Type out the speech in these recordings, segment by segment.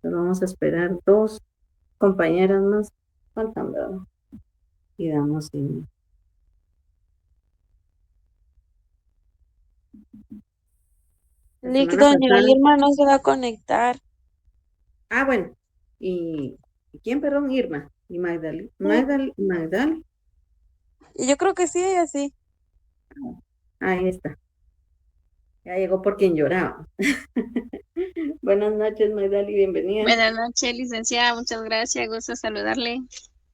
Vamos a esperar dos compañeras más. Faltan, ¿verdad? Y damos inicio. La Lick, semana doña pasada. Irma no se va a conectar. Ah, bueno. ¿Y quién, perdón? Irma. Y Magdalena. Sí. Magdal. Y yo creo que sí, ella sí. Ahí está. Ya llegó por quien lloraba. Buenas noches, Magdali, bienvenida. Buenas noches, licenciada. Muchas gracias. Gusto saludarle.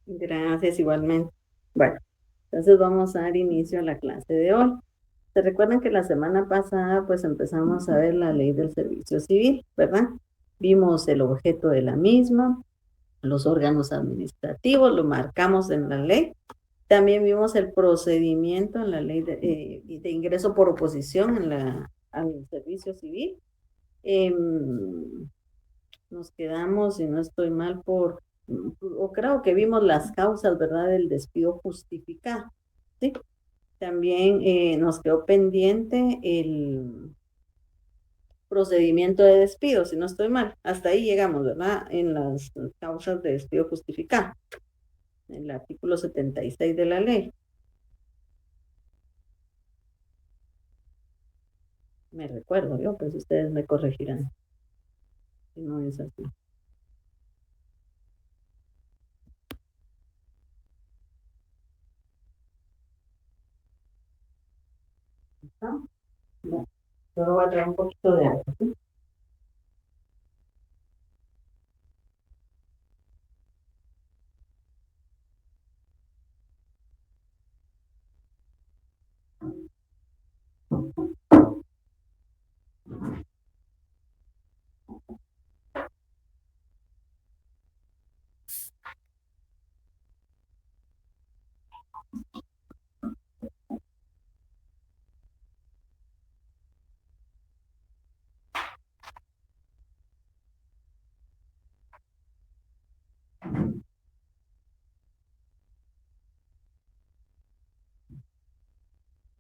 Gracias, igualmente. Bueno, entonces vamos a dar inicio a la clase de hoy. ¿Se recuerdan que la semana pasada pues empezamos a ver la ley del servicio civil, ¿verdad? Vimos el objeto de la misma, los órganos administrativos, lo marcamos en la ley. También vimos el procedimiento en la ley de ingreso por oposición al servicio civil. Nos quedamos, si no estoy mal, o creo que vimos las causas, ¿verdad?, del despido justificado, ¿sí? También nos quedó pendiente el procedimiento de despido, si no estoy mal. Hasta ahí llegamos, ¿verdad?, en las causas de despido justificado, en el artículo 76 de la ley. Me recuerdo yo, pues ustedes me corregirán si no es así. ¿Está? Bueno, solo voy a traer un poquito de agua, ¿sí?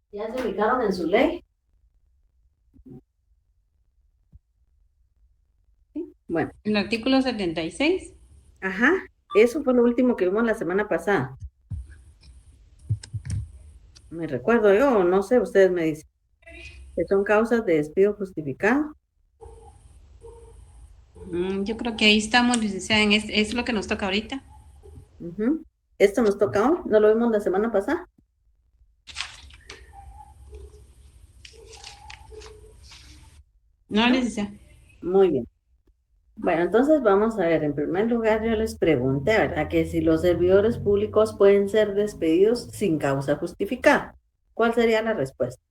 ¿Ya se ubicaron en su ley? ¿Sí? Bueno. El artículo 76. Ajá, eso fue lo último que vimos la semana pasada. Me recuerdo yo, no sé, ustedes me dicen. Que son causas de despido justificado. Yo creo que ahí estamos, licenciada, es lo que nos toca ahorita. Ujú. Esto nos toca hoy, no lo vimos la semana pasada. No, ¿No? licenciada. Muy bien. Bueno, entonces vamos a ver, en primer lugar yo les pregunté, ¿verdad? Que si los servidores públicos pueden ser despedidos sin causa justificada. ¿Cuál sería la respuesta?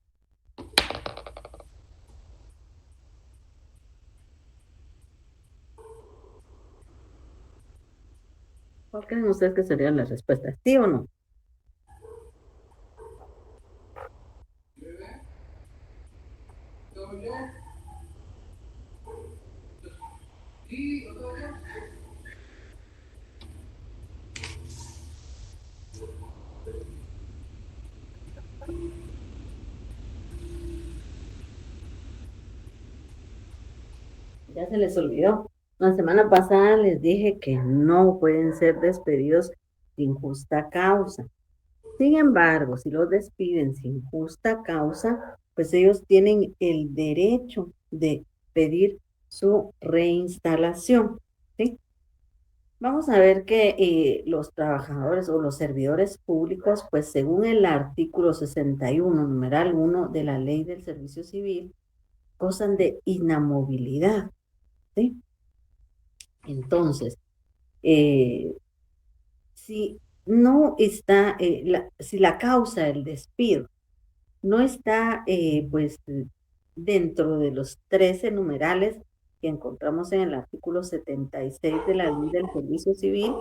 ¿Cuál creen ustedes que sería la respuesta? ¿Sí o no? Ya se les olvidó. La semana pasada les dije que no pueden ser despedidos sin justa causa. Sin embargo, si los despiden sin justa causa, pues ellos tienen el derecho de pedir su reinstalación, ¿sí? Vamos a ver que los trabajadores o los servidores públicos, pues según el artículo 61, numeral 1 de la Ley del Servicio Civil, gozan de inamovilidad, ¿sí? Entonces, eh, si no está, si la causa del despido no está, pues, dentro de los 13 numerales que encontramos en el artículo 76 de la Ley del Servicio Civil,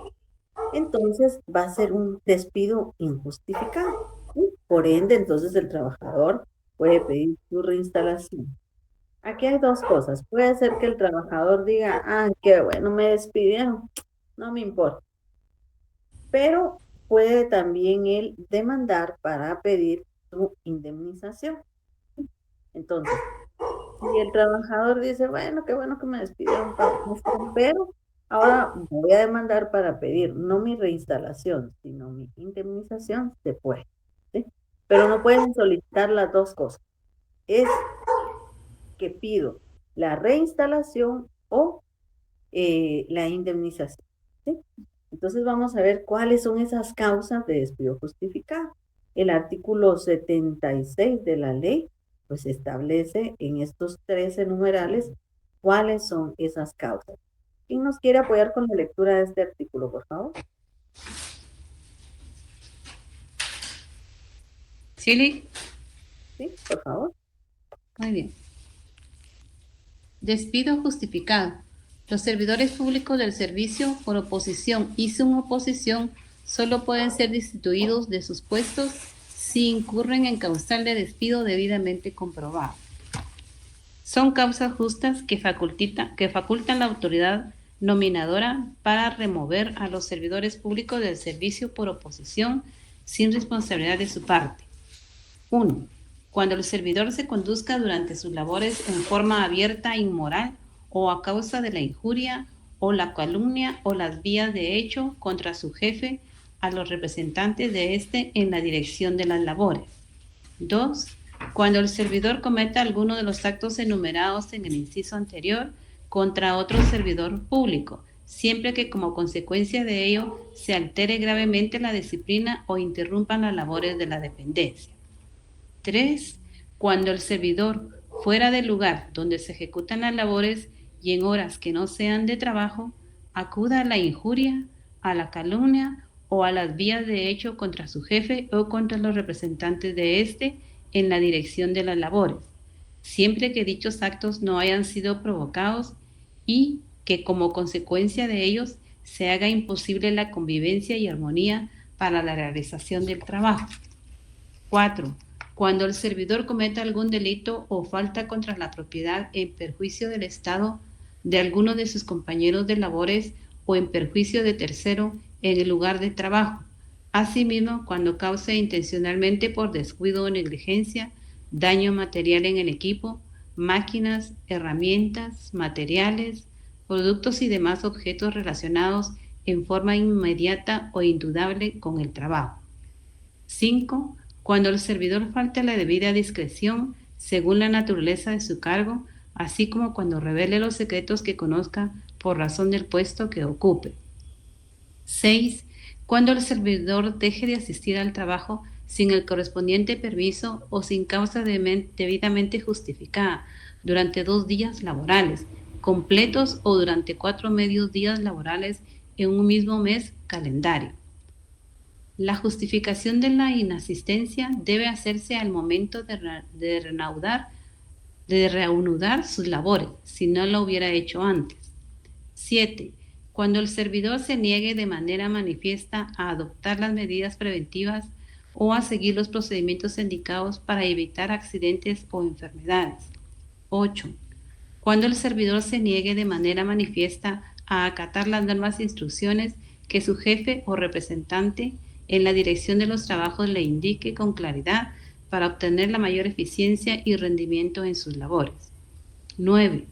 entonces va a ser un despido injustificado, ¿sí? Por ende, entonces el trabajador puede pedir su reinstalación. Aquí hay dos cosas. Puede ser que el trabajador diga, ah, qué bueno, me despidieron, no me importa, pero puede también él demandar para pedir su indemnización. Entonces, Y el trabajador dice, bueno, qué bueno que me despidieron, pero ahora voy a demandar para pedir no mi reinstalación, sino mi indemnización, se puede, ¿sí? Pero no pueden solicitar las dos cosas. Es que pido la reinstalación o la indemnización, ¿sí? Entonces vamos a ver cuáles son esas causas de despido justificado. El artículo 76 de la ley, pues establece en estos 13 numerales cuáles son esas causas. ¿Quién nos quiere apoyar con la lectura de este artículo, por favor? ¿Sí? Sí, por favor. Muy bien. Despido justificado. Los servidores públicos del servicio por oposición y sin oposición solo pueden ser destituidos de sus puestos si incurren en causal de despido debidamente comprobado. Son causas justas que facultan la autoridad nominadora para remover a los servidores públicos del servicio por oposición sin responsabilidad de su parte. 1. Cuando el servidor se conduzca durante sus labores en forma abierta e inmoral o a causa de la injuria o la calumnia o las vías de hecho contra su jefe a los representantes de éste en la dirección de las labores. 2. Cuando el servidor cometa alguno de los actos enumerados en el inciso anterior contra otro servidor público, siempre que como consecuencia de ello se altere gravemente la disciplina o interrumpan las labores de la dependencia. 3. Cuando el servidor, fuera del lugar donde se ejecutan las labores y en horas que no sean de trabajo, acuda a la injuria, a la calumnia o a las vías de hecho contra su jefe o contra los representantes de éste en la dirección de las labores, siempre que dichos actos no hayan sido provocados y que como consecuencia de ellos se haga imposible la convivencia y armonía para la realización del trabajo. 4. Cuando el servidor cometa algún delito o falta contra la propiedad en perjuicio del Estado, de alguno de sus compañeros de labores o en perjuicio de tercero en el lugar de trabajo. Asimismo, cuando cause intencionalmente por descuido o negligencia daño material en el equipo, máquinas, herramientas, materiales, productos y demás objetos relacionados en forma inmediata o indudable con el trabajo. 5. Cuando el servidor falte a la debida discreción según la naturaleza de su cargo, así como cuando revele los secretos que conozca por razón del puesto que ocupe. 6. Cuando el servidor deje de asistir al trabajo sin el correspondiente permiso o sin causa debidamente justificada durante 2 días laborales completos o durante 4 medios días laborales en un mismo mes calendario. La justificación de la inasistencia debe hacerse al momento de reanudar sus labores, si no lo hubiera hecho antes. 7. Cuando el servidor se niegue de manera manifiesta a adoptar las medidas preventivas o a seguir los procedimientos indicados para evitar accidentes o enfermedades. 8. Cuando el servidor se niegue de manera manifiesta a acatar las normas e instrucciones que su jefe o representante en la dirección de los trabajos le indique con claridad para obtener la mayor eficiencia y rendimiento en sus labores. 9.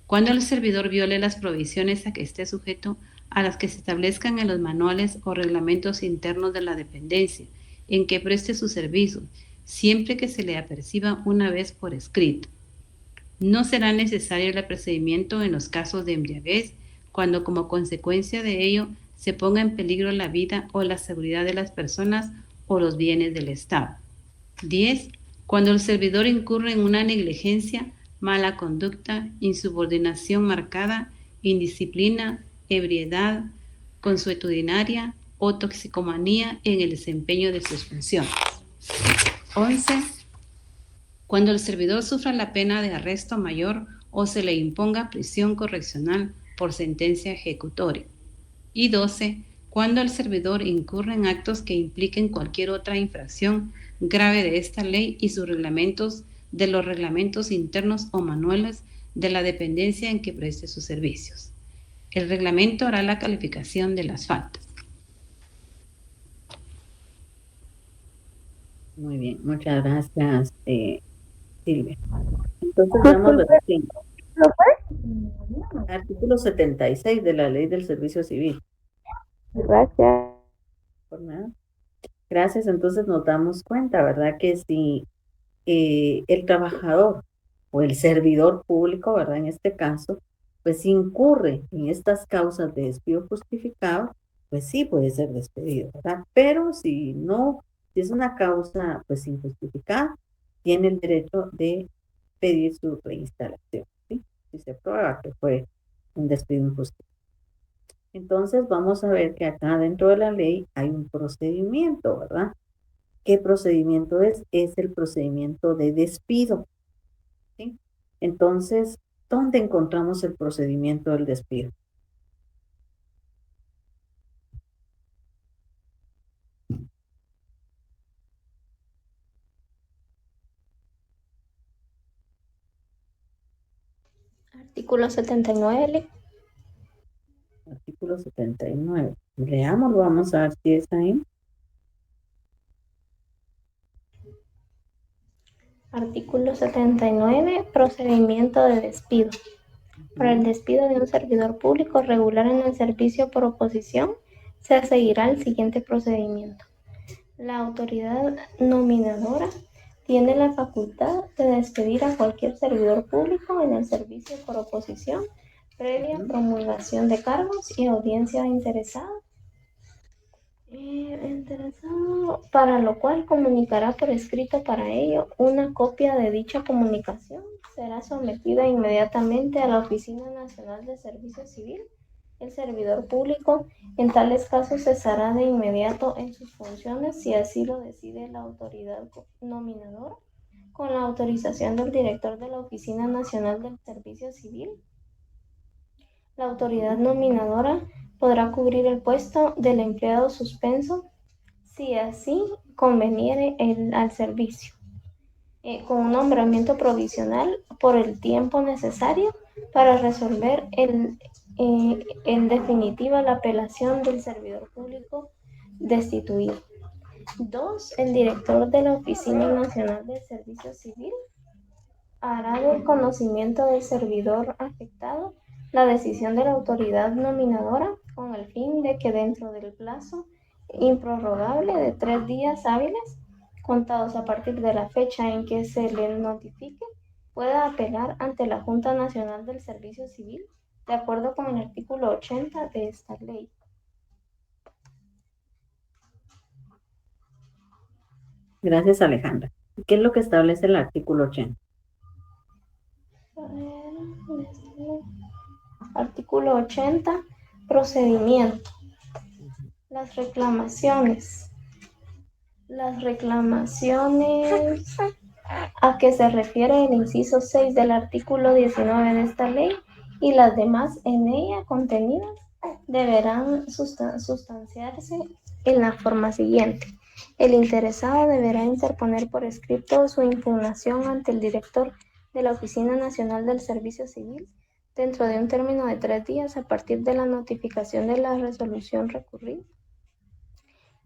Cuando el servidor viole las provisiones a que esté sujeto a las que se establezcan en los manuales o reglamentos internos de la dependencia en que preste su servicio, siempre que se le aperciba una vez por escrito. No será necesario el procedimiento en los casos de embriaguez cuando como consecuencia de ello se ponga en peligro la vida o la seguridad de las personas o los bienes del Estado. 10. Cuando el servidor incurre en una negligencia, mala conducta, insubordinación marcada, indisciplina, ebriedad, consuetudinaria o toxicomanía en el desempeño de sus funciones. 11. Cuando el servidor sufra la pena de arresto mayor o se le imponga prisión correccional por sentencia ejecutoria. Y 12. Cuando el servidor incurre en actos que impliquen cualquier otra infracción grave de esta ley y sus reglamentos, de los reglamentos internos o manuales de la dependencia en que preste sus servicios. El reglamento hará la calificación de las faltas. Muy bien, muchas gracias, Silvia. Entonces veamos, ¿verdad? Sí, ¿Lo artículo 76 de la Ley del Servicio Civil. Gracias. Por nada. Gracias, entonces nos damos cuenta, ¿verdad? Que si el trabajador o el servidor público, ¿verdad? En este caso, pues incurre en estas causas de despido justificado, pues sí puede ser despedido, ¿verdad? Pero si no, si es una causa pues injustificada, tiene el derecho de pedir su reinstalación, ¿sí? Si se prueba que fue un despido injustificado. Entonces vamos a ver que acá dentro de la ley hay un procedimiento, ¿verdad? ¿Qué procedimiento es? Es el procedimiento de despido, ¿sí? Entonces, ¿dónde encontramos el procedimiento del despido? Artículo 79. Artículo 79. Leámoslo, vamos a ver si es ahí. Artículo 79. Procedimiento de despido. Para el despido de un servidor público regular en el servicio por oposición, se seguirá el siguiente procedimiento. La autoridad nominadora tiene la facultad de despedir a cualquier servidor público en el servicio por oposición previa promulgación de cargos y audiencia interesada, para lo cual comunicará por escrito para ello una copia de dicha comunicación. Será sometida inmediatamente a la Oficina Nacional de Servicio Civil. El servidor público en tales casos cesará de inmediato en sus funciones si así lo decide la autoridad nominadora, con la autorización del director de la Oficina Nacional del Servicio Civil. La autoridad nominadora podrá cubrir el puesto del empleado suspenso si así conveniere al servicio, con un nombramiento provisional por el tiempo necesario para resolver en definitiva la apelación del servidor público destituido. 2. El director de la Oficina Nacional del Servicio Civil hará del conocimiento del servidor afectado la decisión de la autoridad nominadora con el fin de que dentro del plazo improrrogable de 3 días hábiles, contados a partir de la fecha en que se le notifique, pueda apelar ante la Junta Nacional del Servicio Civil, de acuerdo con el artículo 80 de esta ley. Gracias, Alejandra. ¿Qué es lo que establece el artículo 80? Artículo 80. Procedimiento. Las reclamaciones a que se refiere el inciso 6 del artículo 19 de esta ley y las demás en ella contenidas deberán sustanciarse en la forma siguiente. El interesado deberá interponer por escrito su impugnación ante el director de la Oficina Nacional del Servicio Civil dentro de un término de 3 días a partir de la notificación de la resolución recurrida.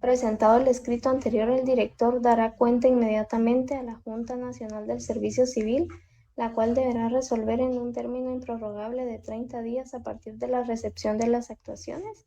Presentado el escrito anterior, el director dará cuenta inmediatamente a la Junta Nacional del Servicio Civil, la cual deberá resolver en un término improrrogable de 30 días a partir de la recepción de las actuaciones.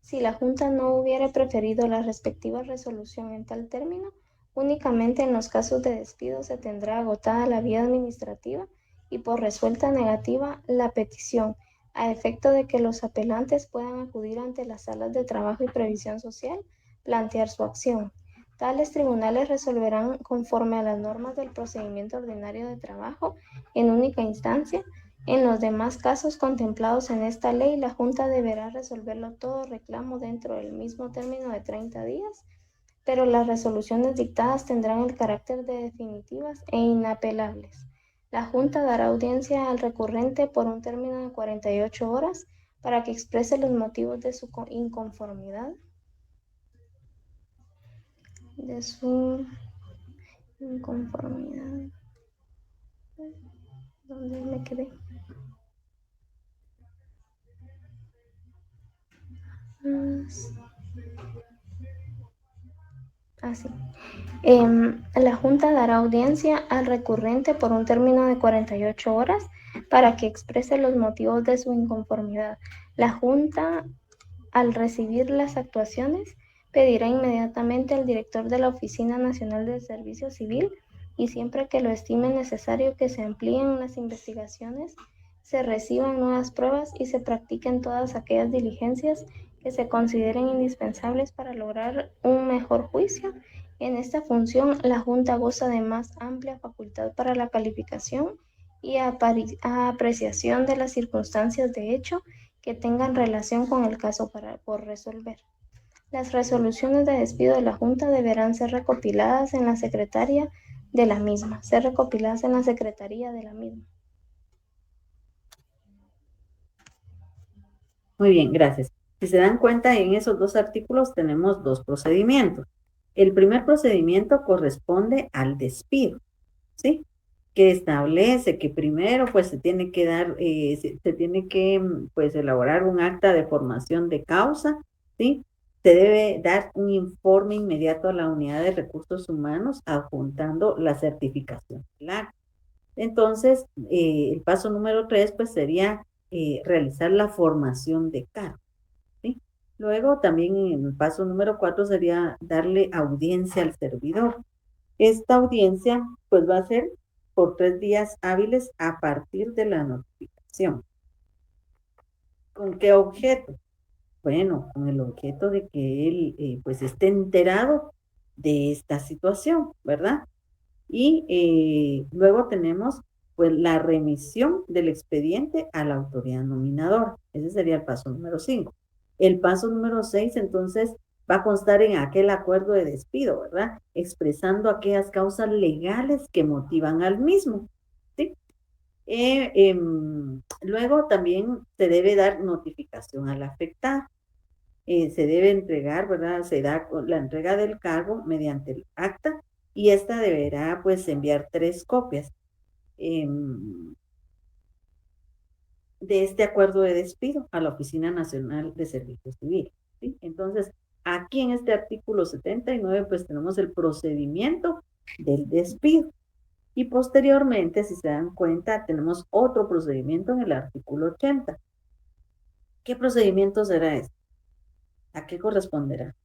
Si la Junta no hubiere preferido la respectiva resolución en tal término, únicamente en los casos de despido se tendrá agotada la vía administrativa y por resuelta negativa la petición, a efecto de que los apelantes puedan acudir ante las salas de trabajo y previsión social, plantear su acción. Tales tribunales resolverán conforme a las normas del procedimiento ordinario de trabajo en única instancia. En los demás casos contemplados en esta ley, la Junta deberá resolverlo todo reclamo dentro del mismo término de 30 días, pero las resoluciones dictadas tendrán el carácter de definitivas e inapelables. La Junta dará audiencia al recurrente por un término de 48 horas para que exprese los motivos de su inconformidad. ¿Dónde me quedé? así. La Junta dará audiencia al recurrente por un término de 48 horas para que exprese los motivos de su inconformidad. La Junta, al recibir las actuaciones, pedirá inmediatamente al director de la Oficina Nacional del Servicio Civil y siempre que lo estime necesario que se amplíen las investigaciones, se reciban nuevas pruebas y se practiquen todas aquellas diligencias que se consideren indispensables para lograr un mejor juicio. En esta función, la Junta goza de más amplia facultad para la calificación y apreciación de las circunstancias de hecho que tengan relación con el caso por resolver. Las resoluciones de despido de la Junta deberán ser recopiladas en la Secretaría de la misma. Muy bien, gracias. Si se dan cuenta, en esos dos artículos tenemos dos procedimientos. El primer procedimiento corresponde al despido, ¿sí? Que establece que primero pues se tiene que dar, se tiene que pues elaborar un acta de formación de causa, ¿sí? Se debe dar un informe inmediato a la unidad de recursos humanos adjuntando la certificación del acta. Entonces, el paso número 3 pues sería realizar la formación de cargo, ¿sí? Luego también en el paso número 4 sería darle audiencia al servidor. Esta audiencia pues va a ser por 3 días hábiles a partir de la notificación. ¿Con qué objeto? Bueno, con el objeto de que él pues esté enterado de esta situación, ¿verdad? Y luego tenemos pues la remisión del expediente a la autoridad nominadora. Ese sería el paso número 5. El paso número 6, entonces, va a constar en aquel acuerdo de despido, ¿verdad? Expresando aquellas causas legales que motivan al mismo, ¿sí? Luego también se debe dar notificación al afectado. Se debe entregar, ¿verdad? Se da la entrega del cargo mediante el acta y esta deberá pues enviar 3 copias de este acuerdo de despido a la Oficina Nacional de Servicio Civil, ¿sí? Entonces, aquí en este artículo 79 pues tenemos el procedimiento del despido y posteriormente, si se dan cuenta, tenemos otro procedimiento en el artículo 80. ¿Qué procedimiento será este? ¿A qué corresponderá?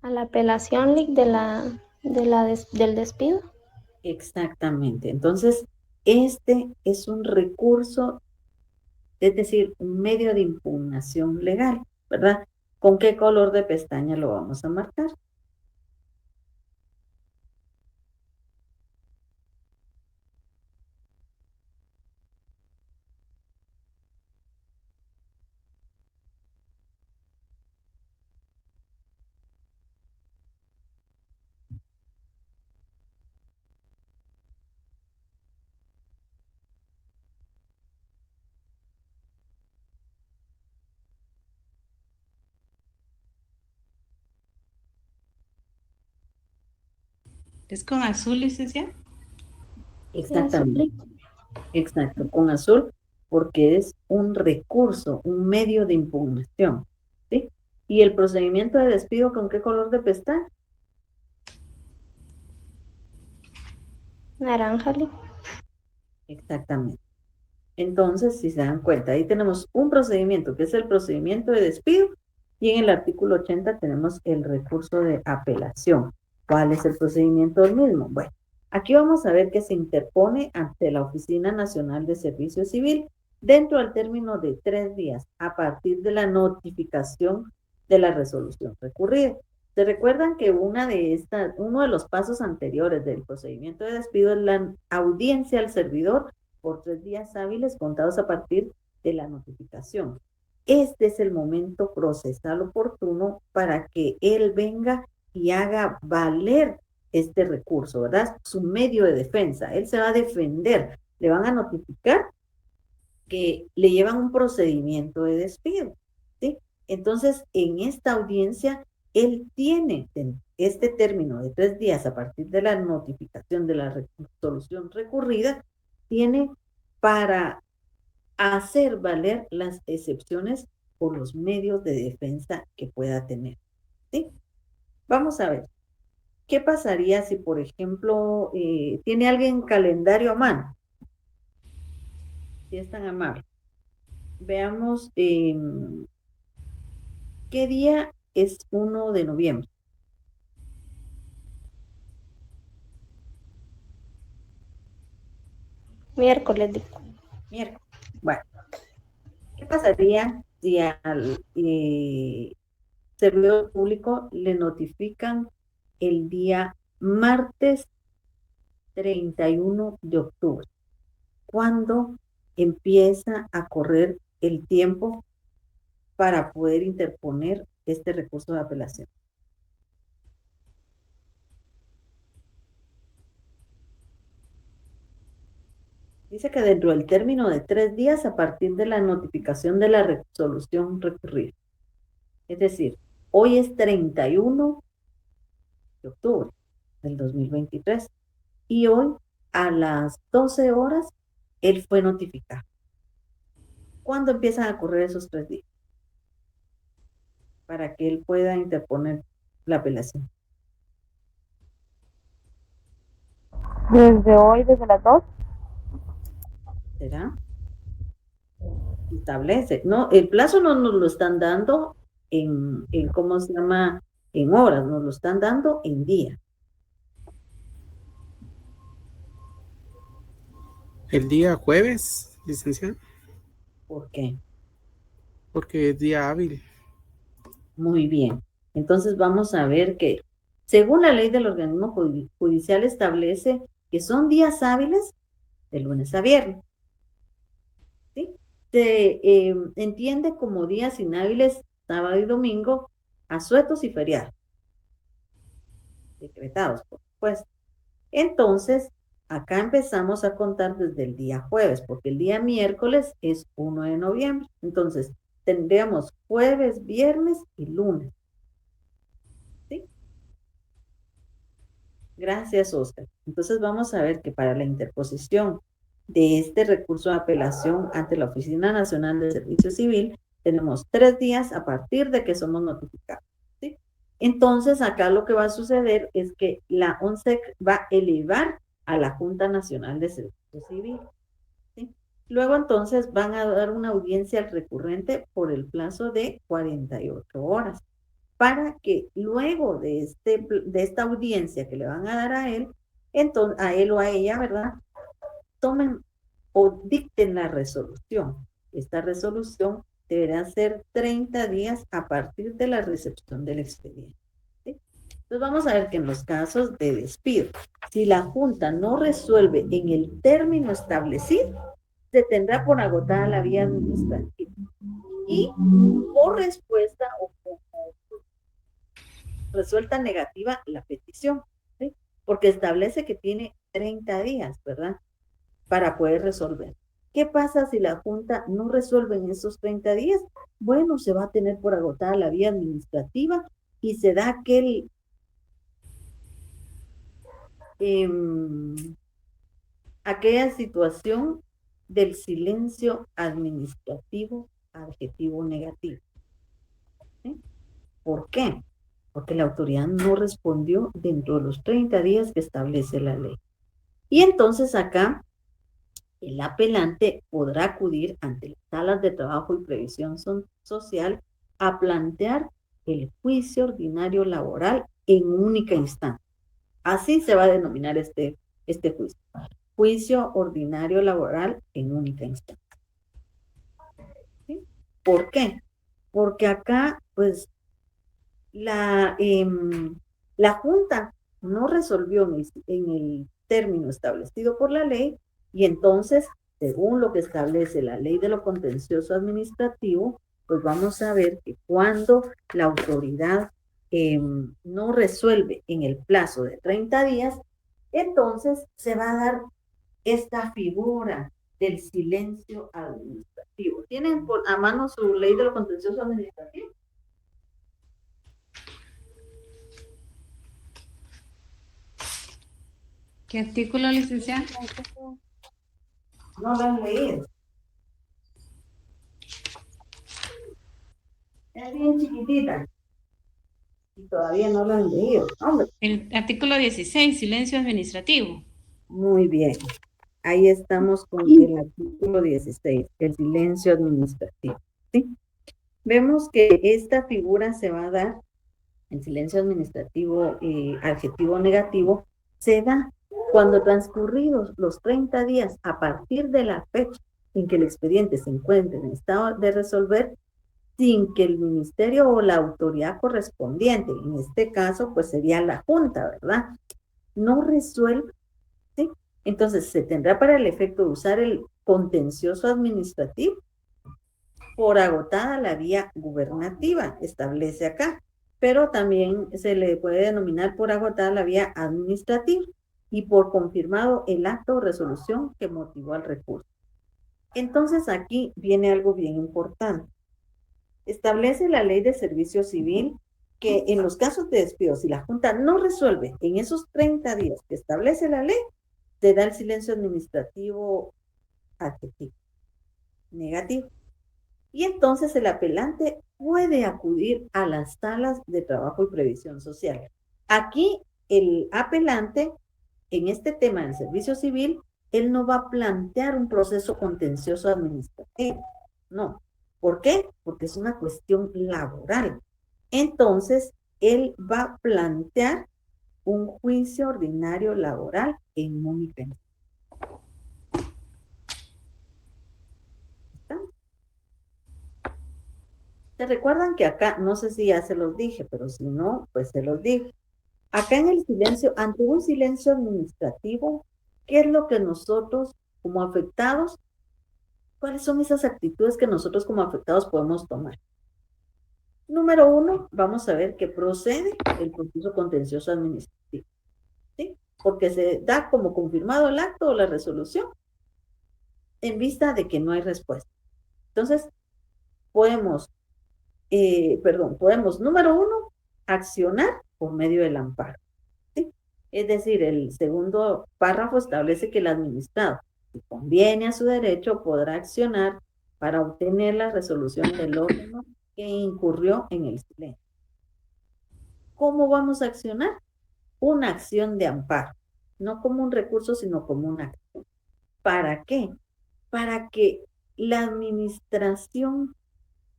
A la apelación del despido. Exactamente. Entonces, este es un recurso, es decir, un medio de impugnación legal, ¿verdad? ¿Con qué color de pestaña lo vamos a marcar? ¿Es con azul, licenciada? Exactamente. Exacto, con azul, porque es un recurso, un medio de impugnación, ¿sí? ¿Y el procedimiento de despido con qué color de pestaña? Naranja. Exactamente. Entonces, si se dan cuenta, ahí tenemos un procedimiento que es el procedimiento de despido y en el artículo 80 tenemos el recurso de apelación. ¿Cuál es el procedimiento del mismo? Bueno, aquí vamos a ver que se interpone ante la Oficina Nacional de Servicio Civil dentro del término de 3 días a partir de la notificación de la resolución recurrida. ¿Se recuerdan que uno de los pasos anteriores del procedimiento de despido es la audiencia al servidor por 3 días hábiles contados a partir de la notificación? Este es el momento procesal oportuno para que él venga y haga valer este recurso, ¿verdad? Su medio de defensa. Él se va a defender. Le van a notificar que le llevan un procedimiento de despido, ¿sí? Entonces, en esta audiencia, él tiene este término de 3 días a partir de la notificación de la resolución recurrida, tiene para hacer valer las excepciones por los medios de defensa que pueda tener. ¿Sí? Vamos a ver, ¿qué pasaría si, por ejemplo, tiene alguien calendario a mano? Si es tan amable. Veamos qué día es 1 de noviembre. Miércoles, digo. Miércoles. Bueno, ¿qué pasaría si al servidor público le notifican el día martes 31 de octubre? ¿Cuándo empieza a correr el tiempo para poder interponer este recurso de apelación? Dice que dentro del término de 3 días a partir de la notificación de la resolución recurrida. Es decir, hoy es 31 de octubre del 2023 y hoy a las 12 horas él fue notificado. ¿Cuándo empiezan a correr esos 3 días? Para que él pueda interponer la apelación. Desde hoy, desde las 2. ¿Será? Establece. No, el plazo no nos lo están dando en ¿cómo se llama? En horas, nos lo están dando en día. El día jueves, licenciado, ¿Por qué? porque es día hábil. Muy bien. Entonces vamos a ver que, según la ley del organismo judicial, establece que son días hábiles de lunes a viernes. ¿Sí? Se entiende como días inhábiles sábado y domingo, asuetos y feriados, decretados, por supuesto. Entonces, acá empezamos a contar desde el día jueves, porque el día miércoles es 1 de noviembre. Entonces, tendríamos jueves, viernes y lunes. ¿Sí? Gracias, Oscar. Entonces, vamos a ver que para la interposición de este recurso de apelación ante la Oficina Nacional de Servicio Civil, tenemos 3 días a partir de que somos notificados. ¿Sí? Entonces, acá lo que va a suceder es que la ONSEC va a elevar a la Junta Nacional de Servicio Civil. ¿Sí? Luego, entonces, van a dar una audiencia al recurrente por el plazo de 48 horas, para que luego de esta audiencia que le van a dar a él, entonces, a él o a ella, ¿verdad? Tomen o dicten la resolución. Esta resolución deberá ser 30 días a partir de la recepción del expediente. ¿Sí? Entonces vamos a ver que en los casos de despido, si la Junta no resuelve en el término establecido, se tendrá por agotada la vía administrativa y por respuesta o resuelta negativa la petición, ¿sí? Porque establece que tiene 30 días, ¿verdad? Para poder resolver. ¿Qué pasa si la Junta no resuelve en esos 30 días? Bueno, se va a tener por agotada la vía administrativa y se da aquella situación del silencio administrativo adjetivo negativo. ¿Sí? ¿Por qué? Porque la autoridad no respondió dentro de los 30 días que establece la ley. Y entonces acá el apelante podrá acudir ante las salas de trabajo y previsión social a plantear el juicio ordinario laboral en única instancia. Así se va a denominar este juicio. Juicio ordinario laboral en única instancia. ¿Sí? ¿Por qué? Porque acá, pues, la Junta no resolvió en el término establecido por la ley y entonces, según lo que establece la ley de lo contencioso administrativo, pues vamos a ver que cuando la autoridad no resuelve en el plazo de 30 días, entonces se va a dar esta figura del silencio administrativo. ¿Tienen a mano su ley de lo contencioso administrativo? ¿Qué artículo, licenciada? No lo han leído. Es bien chiquitita. Y todavía no lo han leído. Hombre, El artículo 16, silencio administrativo. muy bien. Ahí estamos con el artículo 16, el silencio administrativo. ¿Sí? Vemos que esta figura se va a dar, el silencio administrativo adjetivo negativo, se da cuando transcurridos los 30 días a partir de la fecha en que el expediente se encuentre en estado de resolver, sin que el ministerio o la autoridad correspondiente, en este caso pues sería la Junta, ¿verdad? No resuelve, ¿sí? Entonces se tendrá para el efecto de usar el contencioso administrativo por agotada la vía gubernativa, establece acá, pero también se le puede denominar por agotada la vía administrativa y por confirmado el acto o resolución que motivó al recurso. Entonces aquí viene algo bien importante. Establece la ley de servicio civil que en los casos de despido, si la Junta no resuelve en esos 30 días que establece la ley, te da el silencio administrativo adjetivo, negativo. Y entonces el apelante puede acudir a las salas de trabajo y previsión social. Aquí el apelante, en este tema del servicio civil, él no va a plantear un proceso contencioso administrativo, no. ¿Por qué? Porque es una cuestión laboral. Entonces, él va a plantear un juicio ordinario laboral en única instancia. ¿Se recuerdan que acá, no sé si ya se los dije, pero si no, pues se los digo. Acá en el silencio, ante un silencio administrativo, ¿qué es lo que nosotros como afectados, cuáles son esas actitudes que nosotros como afectados podemos tomar? Número 1, vamos a ver que procede el proceso contencioso administrativo, ¿sí? Porque se da como confirmado el acto o la resolución en vista de que no hay respuesta. Entonces, podemos, número 1, accionar por medio del amparo, ¿sí? Es decir, el segundo párrafo establece que el administrado, si conviene a su derecho, podrá accionar para obtener la resolución del órgano que incurrió en el silencio. ¿Cómo vamos a accionar? Una acción de amparo, no como un recurso, sino como una acción. ¿Para qué? Para que la administración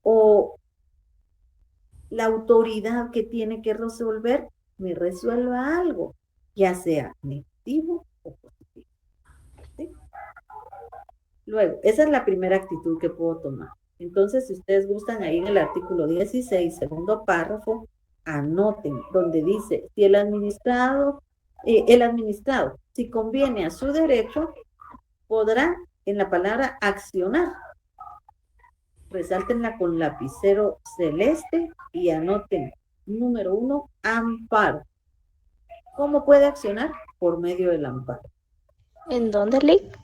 o la autoridad que tiene que resolver me resuelva algo, ya sea negativo o positivo, ¿sí? Luego, esa es la primera actitud que puedo tomar. Entonces, si ustedes gustan, ahí en el artículo 16, segundo párrafo, anoten donde dice, si el administrado, si conviene a su derecho, podrá, en la palabra accionar, resáltenla con lapicero celeste y anoten, número 1, amparo. ¿Cómo puede accionar? Por medio del amparo. ¿En dónde, Lick?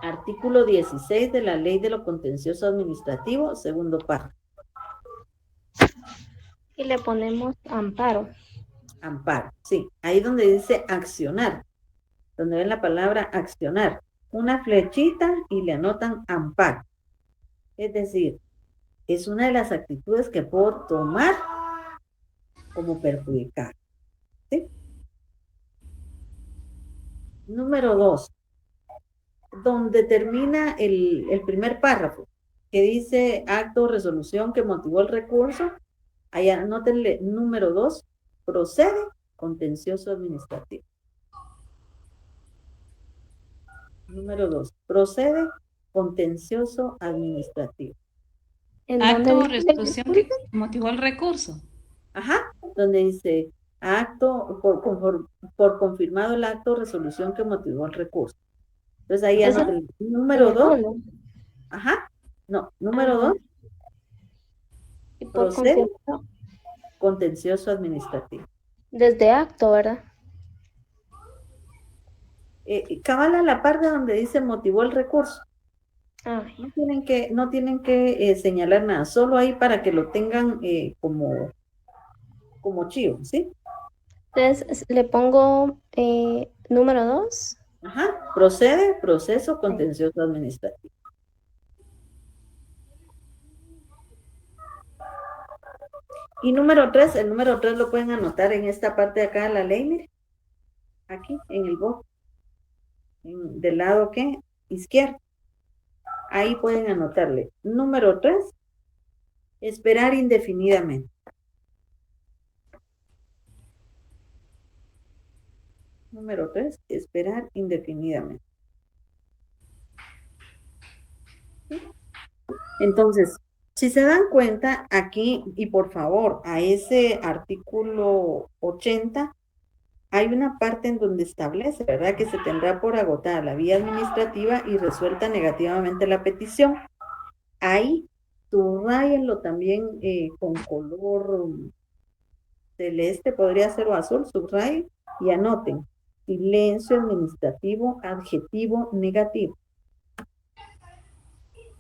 Artículo 16 de la Ley de lo Contencioso Administrativo, segundo párrafo. Y le ponemos amparo. Amparo, sí. Ahí donde dice accionar, donde ven la palabra accionar, una flechita y le anotan amparo. Es decir, es una de las actitudes que puedo tomar como perjudicar, ¿sí? Número 2, donde termina el primer párrafo, que dice acto o resolución que motivó el recurso, ahí anótenle número 2, procede contencioso administrativo. Número 2, procede contencioso administrativo. ¿En Acto o dónde dice? resolución que motivó el recurso. Ajá, donde dice acto, por confirmado el acto o resolución que motivó el recurso. Entonces ahí Esa- anoten número 2. Uno. Ajá, no, número 2, Y por procede confirmado, contencioso administrativo. desde acto, ¿verdad? Cabal a la parte donde dice motivó el recurso. Ah, No tienen que señalar nada, solo ahí para que lo tengan como chivo, ¿sí? entonces le pongo Número 2. Ajá, procede proceso contencioso administrativo. Y número 3, el número 3 lo pueden anotar en esta parte de acá de la ley, mire, aquí, en el bot, del lado, ¿qué? Izquierdo. Ahí pueden anotarle. Número 3, esperar indefinidamente. Número 3, esperar indefinidamente. ¿Sí? Entonces, si se dan cuenta aquí, y por favor, a ese artículo 80, hay una parte en donde establece, ¿verdad?, que se tendrá por agotada la vía administrativa y resuelta negativamente la petición. Ahí, subrayenlo también con color celeste, podría ser o azul, subrayen y anoten. Silencio administrativo, adjetivo negativo.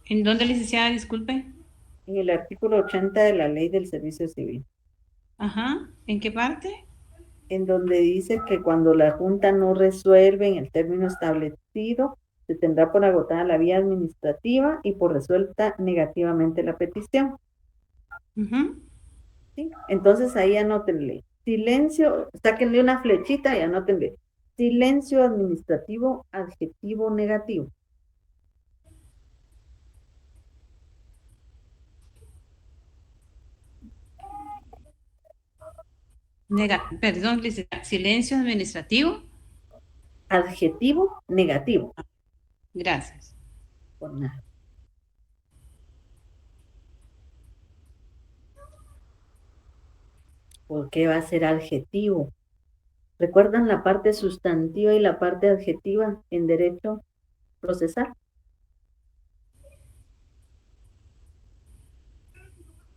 ¿En dónde, licenciada? Disculpe. En el artículo 80 de la Ley del Servicio Civil, Ajá. ¿En qué parte? en donde dice que cuando la Junta no resuelve en el término establecido, se tendrá por agotada la vía administrativa y por resuelta negativamente la petición. Ujú. ¿Sí? Entonces ahí anótenle. Silencio, sáquenle una flechita y anótenle. Silencio administrativo, adjetivo negativo. Perdón, licenciada. Silencio administrativo. Adjetivo negativo. Gracias. Por nada. ¿Por qué va a ser adjetivo? ¿Recuerdan la parte sustantiva y la parte adjetiva en derecho procesal?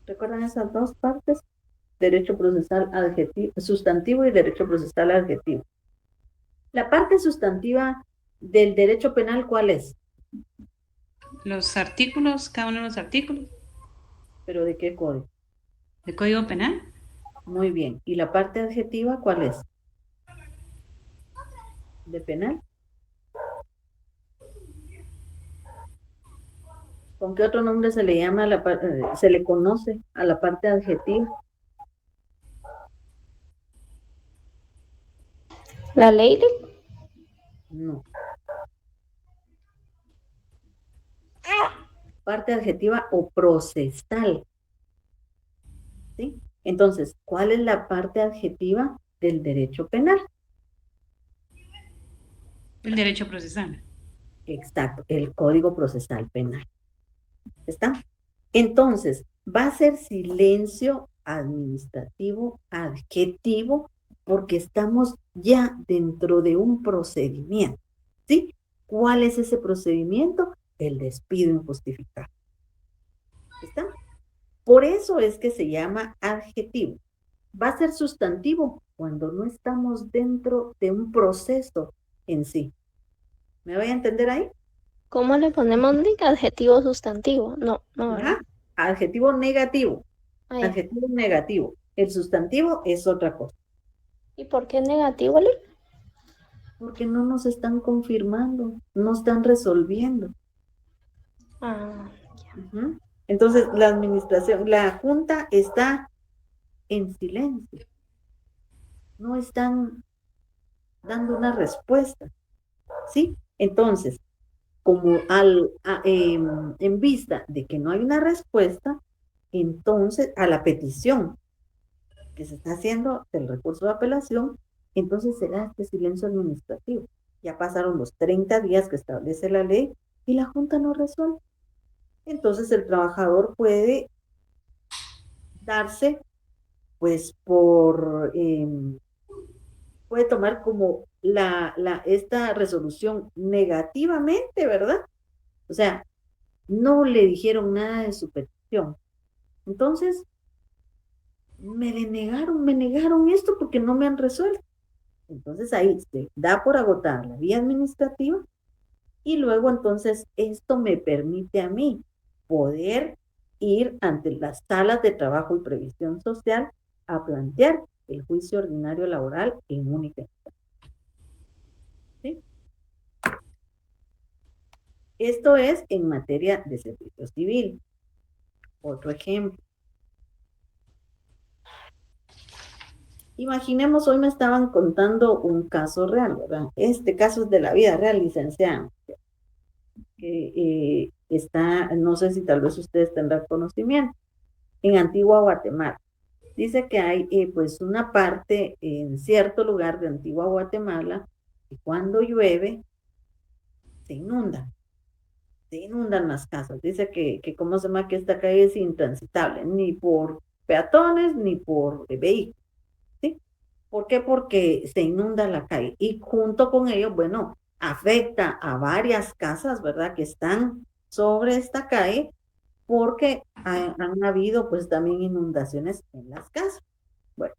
¿Recuerdan esas dos partes? Derecho procesal adjetivo, sustantivo y derecho procesal adjetivo. La parte sustantiva del derecho penal, ¿cuál es? Los artículos, cada uno de los artículos ¿Pero de qué código? del Código Penal. Muy bien. ¿Y la parte adjetiva cuál es? ¿De penal? ¿Con qué otro nombre se le llama se le conoce a la parte adjetiva? La ley. No. Parte adjetiva o procesal. ¿Sí? Entonces, ¿cuál es la parte adjetiva del derecho penal? El derecho procesal. Exacto, el Código Procesal Penal. ¿Está? Entonces, va a ser silencio administrativo adjetivo porque estamos ya dentro de un procedimiento. ¿Sí? ¿Cuál es ese procedimiento? El despido injustificado. ¿Está? Por eso es que se llama adjetivo. Va a ser sustantivo cuando no estamos dentro de un proceso en sí. ¿Me voy a entender ahí? ¿Cómo le ponemos link? Adjetivo sustantivo. No, ¿verdad? Ajá. Adjetivo negativo. Ah, ya. Adjetivo negativo. El sustantivo es otra cosa. ¿Y por qué negativo, Lili? Porque no nos están confirmando, no están resolviendo. Ah, Ujú. Entonces, la administración, la Junta está en silencio. No están dando una respuesta. ¿Sí? Entonces, como en vista de que no hay una respuesta, entonces a la petición que se está haciendo del recurso de apelación, entonces será este silencio administrativo. Ya pasaron los 30 días que establece la ley y la Junta no resuelve. Entonces el trabajador puede darse, pues, puede tomar como esta resolución negativamente, ¿verdad? O sea, no le dijeron nada de su petición. Entonces, me negaron esto porque no me han resuelto. Entonces ahí se da por agotar la vía administrativa y luego entonces esto me permite a mí poder ir ante las salas de trabajo y previsión social a plantear el juicio ordinario laboral en única instancia. Esto es en materia de servicio civil. Otro ejemplo. Imaginemos, hoy me estaban contando un caso real, ¿verdad? Este caso es de la vida real, licenciada, que está, no sé si tal vez ustedes tendrán conocimiento, en Antigua Guatemala. Dice que hay pues una parte en cierto lugar de Antigua Guatemala que cuando llueve se inundan las casas. Dice que ¿cómo se llama? Que esta calle es intransitable, ni por peatones ni por vehículos, ¿sí? ¿Por qué? Porque se inunda la calle y junto con ello, bueno, afecta a varias casas, ¿verdad? Que están sobre esta calle porque han habido pues también inundaciones en las casas. Bueno,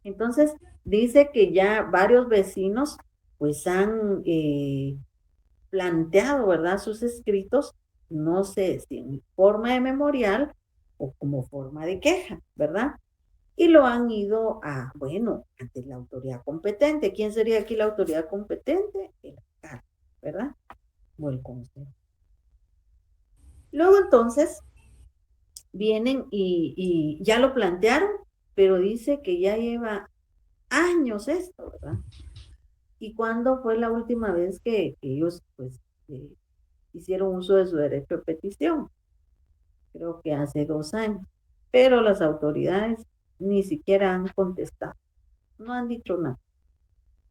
entonces dice que ya varios vecinos pues han planteado, ¿verdad? Sus escritos, no sé si en forma de memorial o como forma de queja, ¿verdad? Y lo han ido a, bueno, ante la autoridad competente. ¿Quién sería aquí la autoridad competente? El alcalde, ¿verdad? O el consejo. Luego entonces vienen y ya lo plantearon, pero dice que ya lleva años esto, ¿verdad? ¿Y cuándo fue la última vez que ellos, pues, hicieron uso de su derecho de petición? Creo que hace 2 años. Pero las autoridades ni siquiera han contestado, no han dicho nada.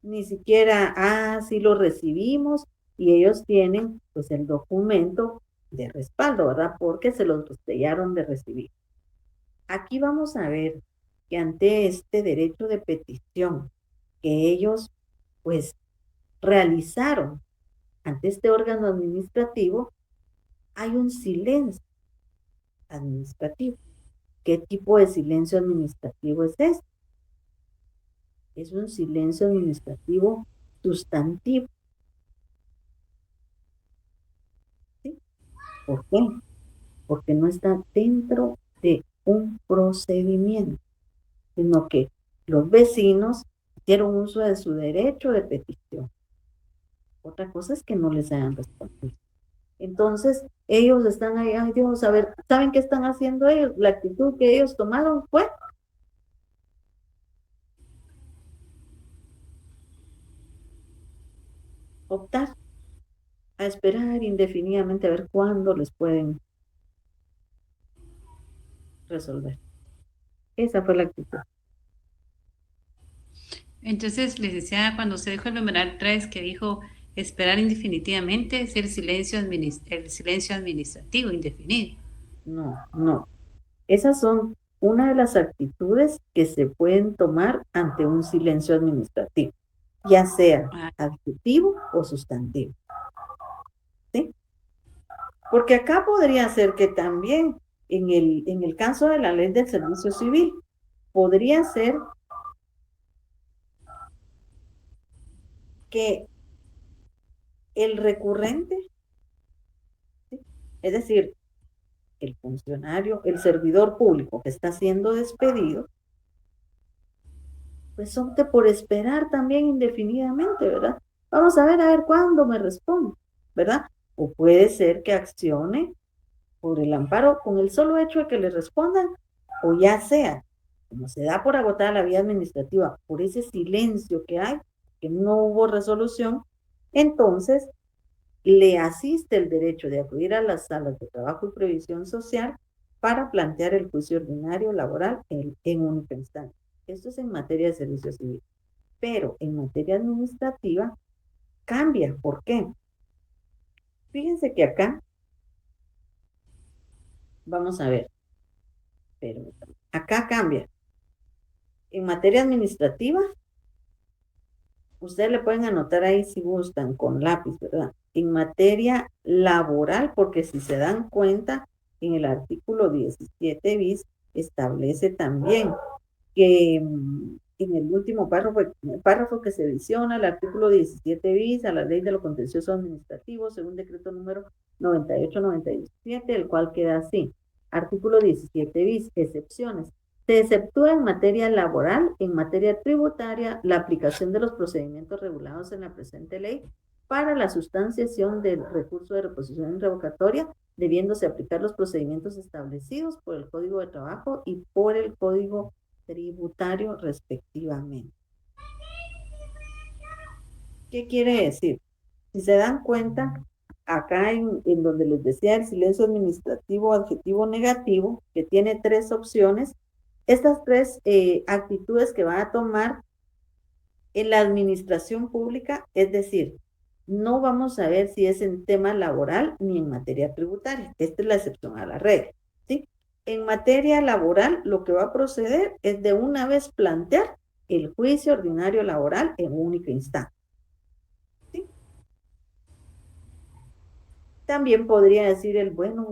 Ni siquiera, sí lo recibimos, y ellos tienen, pues, el documento de respaldo, ¿verdad? Porque se los sellaron de recibir. Aquí vamos a ver que ante este derecho de petición que ellos, pues, realizaron ante este órgano administrativo, hay un silencio administrativo. ¿Qué tipo de silencio administrativo es este? Es un silencio administrativo sustantivo. ¿Sí? ¿Por qué? Porque no está dentro de un procedimiento, sino que los vecinos hicieron uso de su derecho de petición. Otra cosa es que no les hayan respondido. Entonces, ellos están ahí, ay Dios, a ver, ¿saben qué están haciendo ellos? La actitud que ellos tomaron fue optar a esperar indefinidamente a ver cuándo les pueden resolver. Esa fue la actitud. Entonces, licenciada, cuando se dijo el numeral 3 que dijo esperar indefinitivamente, es el silencio administrativo indefinido. No. Esas son una de las actitudes que se pueden tomar ante un silencio administrativo, ya sea adjetivo o sustantivo. ¿Sí? Porque acá podría ser que también, en el caso de la ley del servicio civil, podría ser que el recurrente, ¿sí? Es decir, el funcionario, el servidor público que está siendo despedido, pues opte por esperar también indefinidamente, ¿verdad? Vamos a ver cuándo me responde, ¿verdad? O puede ser que accione por el amparo con el solo hecho de que le respondan, o ya sea, como se da por agotada la vía administrativa, por ese silencio que hay, que no hubo resolución, entonces le asiste el derecho de acudir a las salas de trabajo y previsión social para plantear el juicio ordinario laboral en única instancia. Esto es en materia de servicio civil. Pero en materia administrativa cambia. ¿Por qué? Fíjense que acá, vamos a ver, pero acá cambia. En materia administrativa, ustedes le pueden anotar ahí si gustan con lápiz, ¿verdad? En materia laboral, porque si se dan cuenta, en el artículo 17 bis establece también que en el último párrafo que se adiciona al artículo 17 bis a la ley de lo contencioso administrativo, según decreto número 98-97, el cual queda así. Artículo 17 bis, excepciones. Se exceptúa en materia laboral, en materia tributaria, la aplicación de los procedimientos regulados en la presente ley para la sustanciación del recurso de reposición revocatoria, debiéndose aplicar los procedimientos establecidos por el Código de Trabajo y por el Código Tributario respectivamente. ¿Qué quiere decir? Si se dan cuenta, acá en donde les decía el silencio administrativo adjetivo negativo, que tiene 3 opciones, estas 3 actitudes que van a tomar en la administración pública, es decir, no vamos a ver si es en tema laboral ni en materia tributaria. Esta es la excepción a la regla, ¿sí? En materia laboral, lo que va a proceder es de una vez plantear el juicio ordinario laboral en única instancia. ¿Sí? También podría decir el, bueno,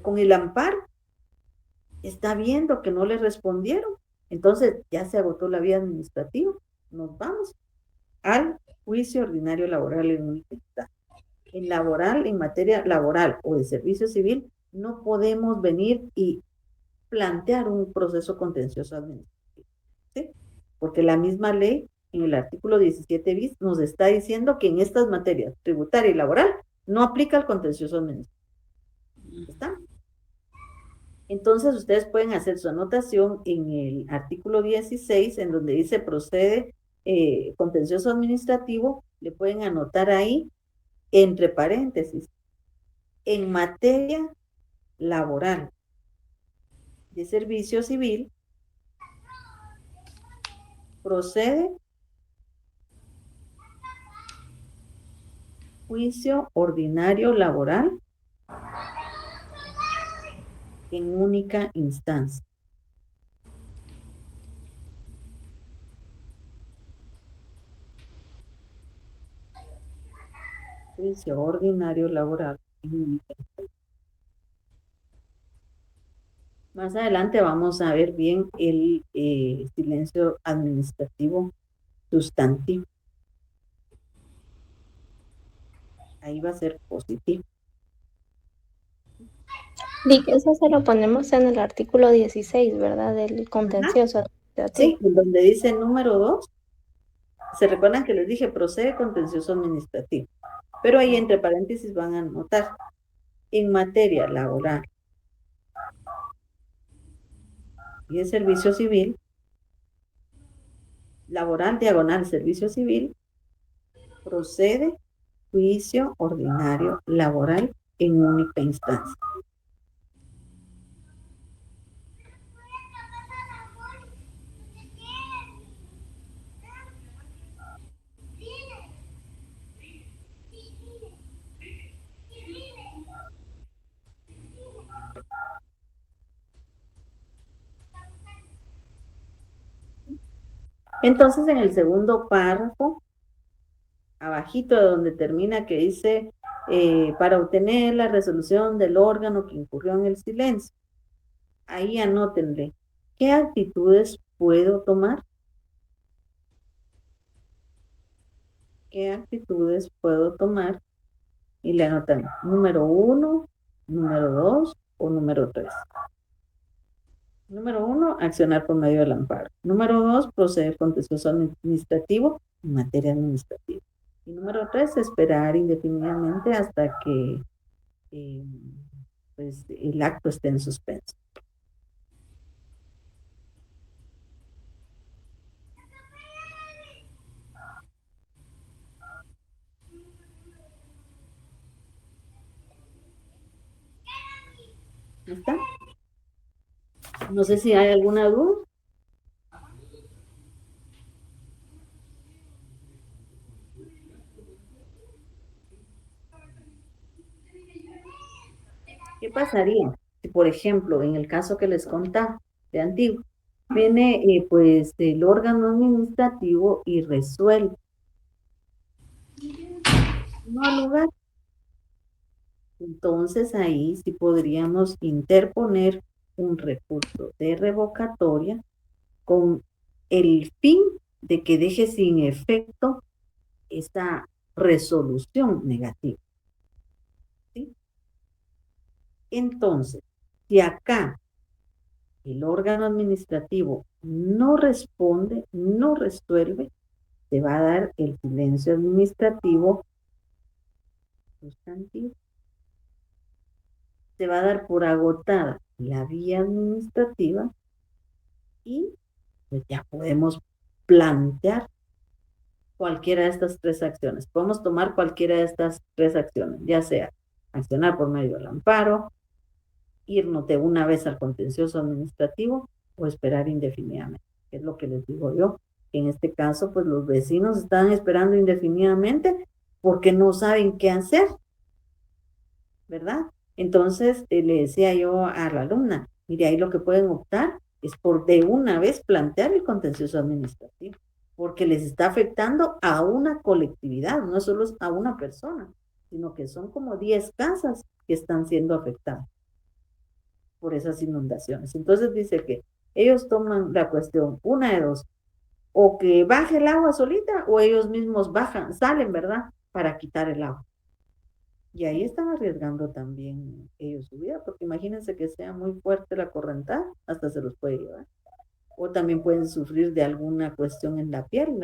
con el amparo, está viendo que no le respondieron, entonces ya se agotó la vía administrativa, nos vamos al juicio ordinario laboral en única instancia. En laboral, en materia laboral o de servicio civil, no podemos venir y plantear un proceso contencioso administrativo, ¿sí? Porque la misma ley, en el artículo 17 bis, nos está diciendo que en estas materias, tributaria y laboral, no aplica el contencioso administrativo. ¿Está? Entonces, ustedes pueden hacer su anotación en el artículo 16, en donde dice procede contencioso administrativo, le pueden anotar ahí, entre paréntesis, en materia laboral de servicio civil, procede juicio ordinario laboral en única instancia. Juicio ordinario laboral en única instancia. Más adelante vamos a ver bien el silencio administrativo sustantivo. Ahí va a ser positivo. Y que eso se lo ponemos en el artículo 16, ¿verdad? Del contencioso administrativo. Sí, en donde dice número 2, se recuerdan que les dije procede contencioso administrativo, pero ahí entre paréntesis van a anotar en materia laboral y de servicio civil, laboral diagonal servicio civil, procede juicio ordinario laboral en única instancia. Entonces, en el segundo párrafo, abajito de donde termina, que dice, para obtener la resolución del órgano que incurrió en el silencio, ahí anótenle, ¿qué actitudes puedo tomar? ¿Qué actitudes puedo tomar? Y le anotan número 1, número 2 o número 3. Número 1, accionar por medio del amparo. Número 2, proceder contencioso administrativo en materia administrativa. Y número 3, esperar indefinidamente hasta que pues, el acto esté en suspenso. ¿Está? No sé si hay alguna duda. ¿Qué pasaría si, por ejemplo, en el caso que les contaba de antiguo, viene pues el órgano administrativo y resuelve no al lugar? Entonces ahí sí podríamos interponer un recurso de revocatoria con el fin de que deje sin efecto esta resolución negativa. ¿Sí? Entonces, si acá el órgano administrativo no responde, no resuelve, se va a dar el silencio administrativo sustantivo. Se va a dar por agotada la vía administrativa y pues ya podemos plantear cualquiera de estas tres acciones. Podemos tomar cualquiera de estas tres acciones, ya sea accionar por medio del amparo, irnos de una vez al contencioso administrativo o esperar indefinidamente. Es lo que les digo yo. En este caso, pues los vecinos están esperando indefinidamente porque no saben qué hacer, ¿verdad? Entonces, le decía yo a la alumna, mire, ahí lo que pueden optar es por de una vez plantear el contencioso administrativo, porque les está afectando a una colectividad, no solo a una persona, sino que son como 10 casas que están siendo afectadas por esas inundaciones. Entonces dice que ellos toman la cuestión, una de dos, o que baje el agua solita, o ellos mismos bajan, salen, ¿verdad? Para quitar el agua. Y ahí están arriesgando también ellos su vida, porque imagínense que sea muy fuerte la correntada, hasta se los puede llevar. O también pueden sufrir de alguna cuestión en la piel,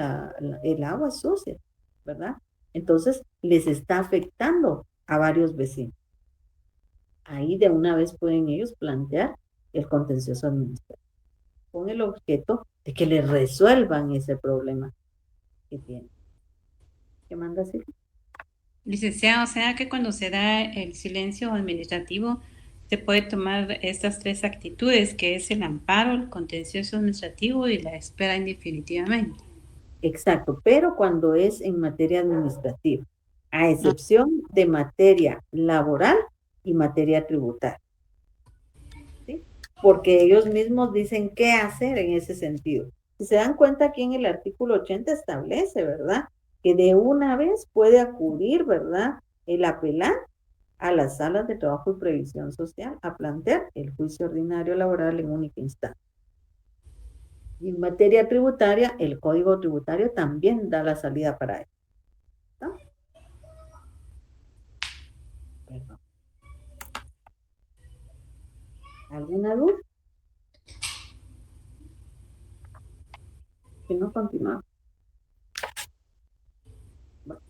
el agua es sucia, ¿verdad? Entonces les está afectando a varios vecinos. Ahí de una vez pueden ellos plantear el contencioso administrativo, con el objeto de que les resuelvan ese problema que tienen. ¿Qué manda Silvia? Licenciada, o sea que cuando se da el silencio administrativo, se puede tomar estas tres actitudes, que es el amparo, el contencioso administrativo y la espera indefinitivamente. Exacto, pero cuando es en materia administrativa, a excepción de materia laboral y materia tributaria. ¿Sí? Porque ellos mismos dicen qué hacer en ese sentido. Si se dan cuenta, aquí en el artículo 80 establece, ¿verdad? Que de una vez puede acudir, ¿verdad? El apelar a las salas de trabajo y previsión social a plantear el juicio ordinario laboral en única instancia. Y en materia tributaria, el Código Tributario también da la salida para eso. ¿No? Perdón. ¿Alguna duda? Si no, continuamos. Bueno.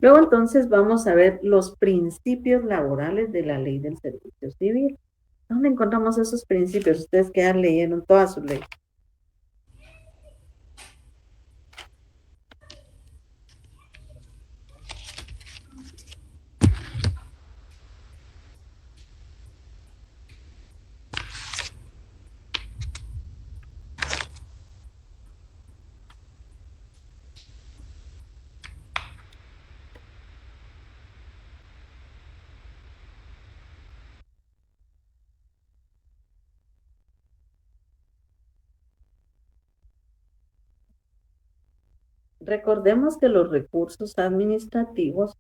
Luego entonces vamos a ver los principios laborales de la Ley del Servicio Civil. ¿Dónde encontramos esos principios? Ustedes que ya leyeron toda su ley. Recordemos que los recursos administrativos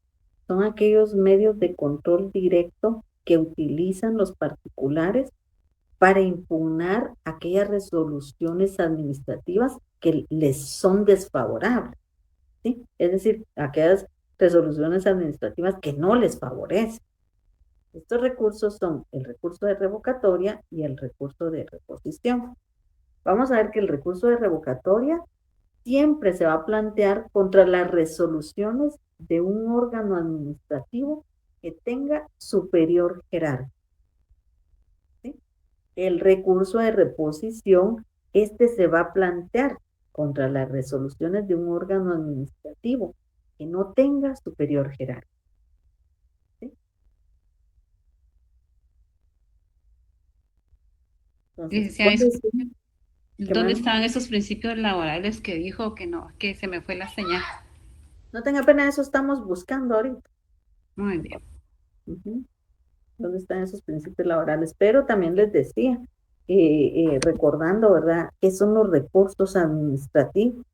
son aquellos medios de control directo que utilizan los particulares para impugnar aquellas resoluciones administrativas que les son desfavorables, ¿sí? Es decir, aquellas resoluciones administrativas que no les favorecen. Estos recursos son el recurso de revocatoria y el recurso de reposición. Vamos a ver que el recurso de revocatoria siempre se va a plantear contra las resoluciones de un órgano administrativo que tenga superior jerarquía. ¿Sí? El recurso de reposición, este se va a plantear contra las resoluciones de un órgano administrativo que no tenga superior jerarquía. ¿Sí? Entonces, ¿dónde estaban esos principios laborales que dijo que no, que se me fue la señal? No tenga pena, eso estamos buscando ahorita. Muy bien. ¿Dónde están esos principios laborales? Pero también les decía, recordando, ¿verdad?, qué son los recursos administrativos.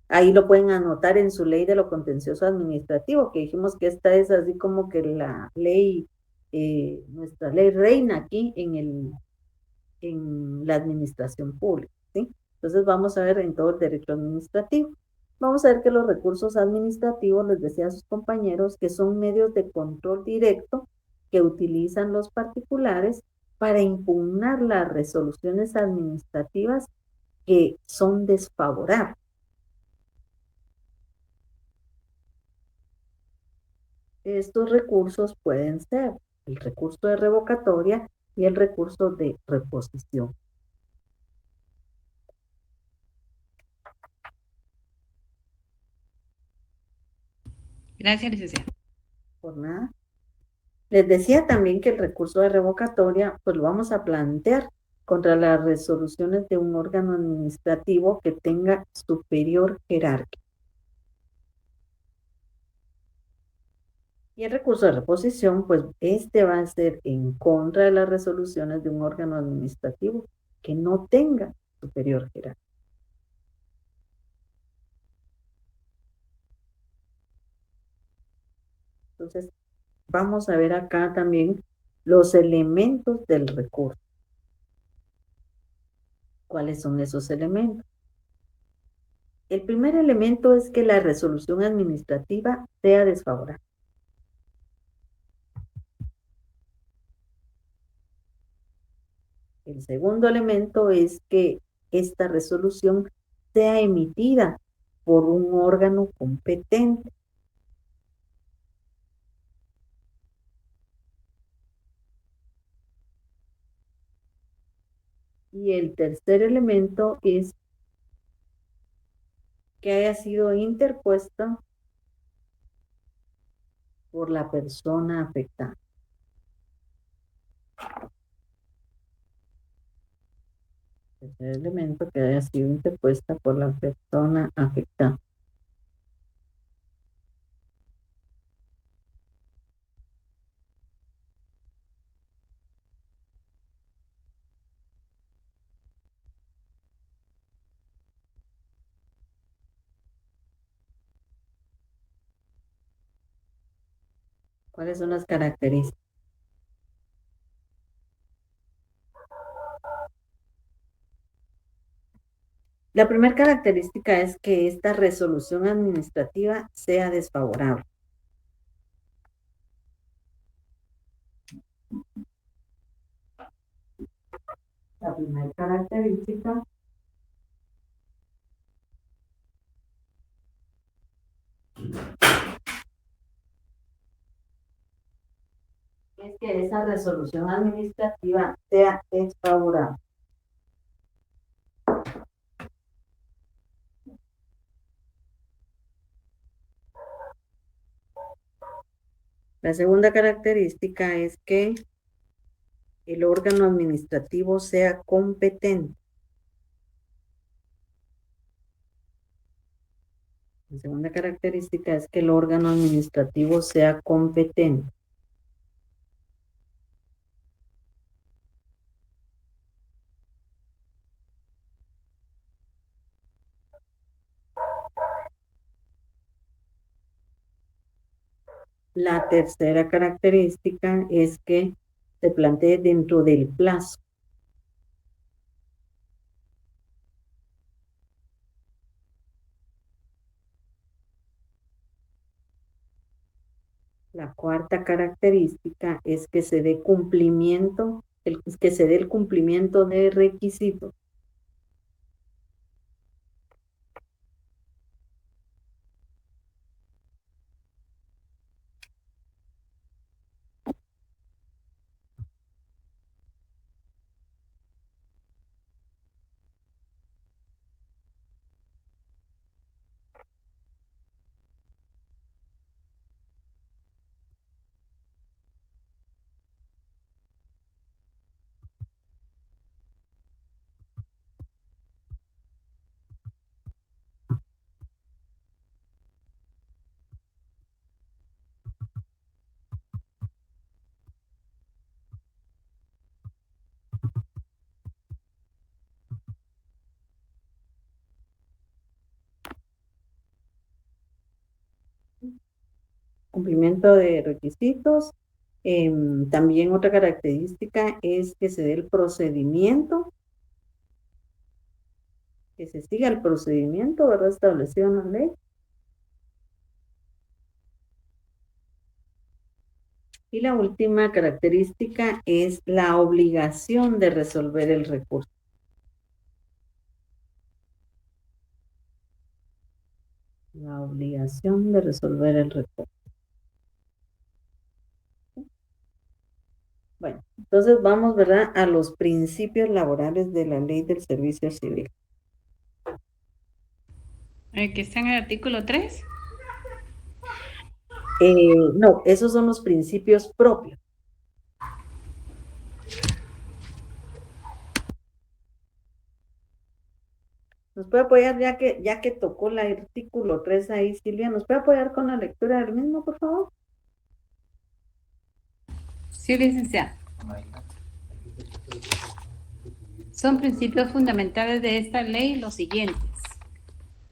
Ahí lo pueden anotar en su ley de lo contencioso administrativo, que dijimos que esta es así como que la ley, nuestra ley reina aquí en la administración pública, ¿sí? Entonces vamos a ver en todo el derecho administrativo. Vamos a ver que los recursos administrativos, les decía a sus compañeros, que son medios de control directo que utilizan los particulares para impugnar las resoluciones administrativas que son desfavorables. Estos recursos pueden ser el recurso de revocatoria y el recurso de reposición. Gracias, licenciada. Por nada. Les decía también que el recurso de revocatoria, pues lo vamos a plantear contra las resoluciones de un órgano administrativo que tenga superior jerárquico. Y el recurso de reposición, pues este va a ser en contra de las resoluciones de un órgano administrativo que no tenga superior jerárquico. Entonces, vamos a ver acá también los elementos del recurso. ¿Cuáles son esos elementos? El primer elemento es que la resolución administrativa sea desfavorable. El segundo elemento es que esta resolución sea emitida por un órgano competente. Y el tercer elemento es que haya sido interpuesta por la persona afectada. El tercer elemento que haya sido interpuesta por la persona afectada. ¿Cuáles son las características? La primera característica es que esta resolución administrativa sea desfavorable. La primera característica es que esa resolución administrativa sea desfavorable. La segunda característica es que el órgano administrativo sea competente. La segunda característica es que el órgano administrativo sea competente. La tercera característica es que se plantee dentro del plazo. La cuarta característica es que se dé cumplimiento, que se dé el cumplimiento de requisitos. Cumplimiento de requisitos. También otra característica es que se dé el procedimiento, que se siga el procedimiento, ¿verdad? Establecido en la ley. Y la última característica es la obligación de resolver el recurso. La obligación de resolver el recurso. Bueno, entonces vamos, ¿verdad?, a los principios laborales de la Ley del Servicio Civil. Que está en el artículo 3. No, esos son los principios propios. ¿Nos puede apoyar, ya que tocó el artículo 3 ahí, Silvia? ¿Nos puede apoyar con la lectura del mismo, por favor? Sí, licenciada. Son principios fundamentales de esta ley los siguientes.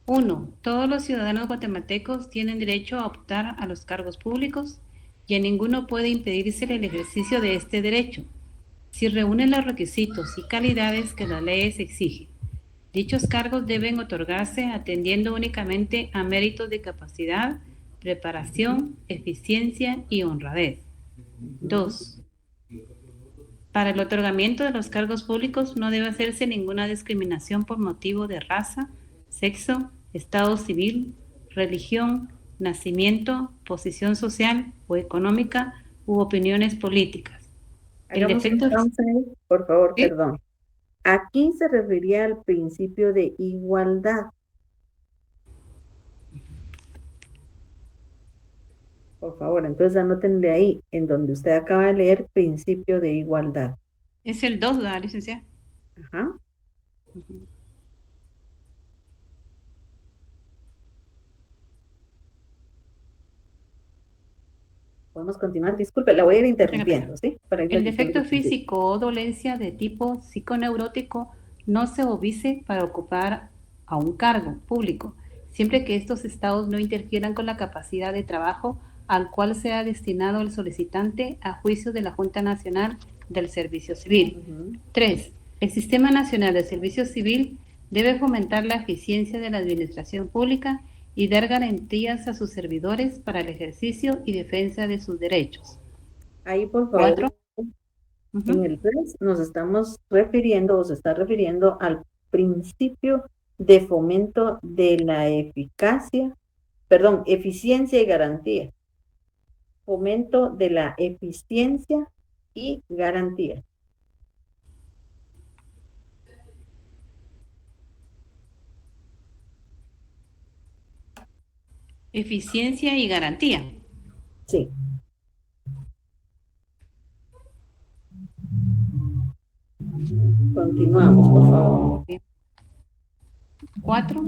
1. Todos los ciudadanos guatemaltecos tienen derecho a optar a los cargos públicos y a ninguno puede impedirse el ejercicio de este derecho, si reúnen los requisitos y calidades que las leyes exigen. Dichos cargos deben otorgarse atendiendo únicamente a méritos de capacidad, preparación, eficiencia y honradez. 2. Para el otorgamiento de los cargos públicos no debe hacerse ninguna discriminación por motivo de raza, sexo, estado civil, religión, nacimiento, posición social o económica u opiniones políticas. Hagamos una pausa ahí, por favor, ¿Sí? perdón. Aquí se refería al principio de igualdad. Por favor, entonces anótenle ahí, en donde usted acaba de leer, principio de igualdad. Es el 2, ¿verdad, licenciada? Ajá. Podemos continuar. Disculpe, la voy a ir interrumpiendo, ¿sí? Para ir El registrando defecto físico o dolencia de tipo psiconeurótico no se obvise para ocupar a un cargo público, siempre que estos estados no interfieran con la capacidad de trabajo al cual sea destinado el solicitante a juicio de la Junta Nacional del Servicio Civil. 3. El Sistema Nacional de Servicio Civil debe fomentar la eficiencia de la administración pública y dar garantías a sus servidores para el ejercicio y defensa de sus derechos. Ahí, por favor. 4. En el 3 nos estamos refiriendo, o se está refiriendo al principio de fomento de la eficiencia y garantía. Fomento de la eficiencia y garantía. Eficiencia y garantía. Sí. Continuamos, por favor. 4.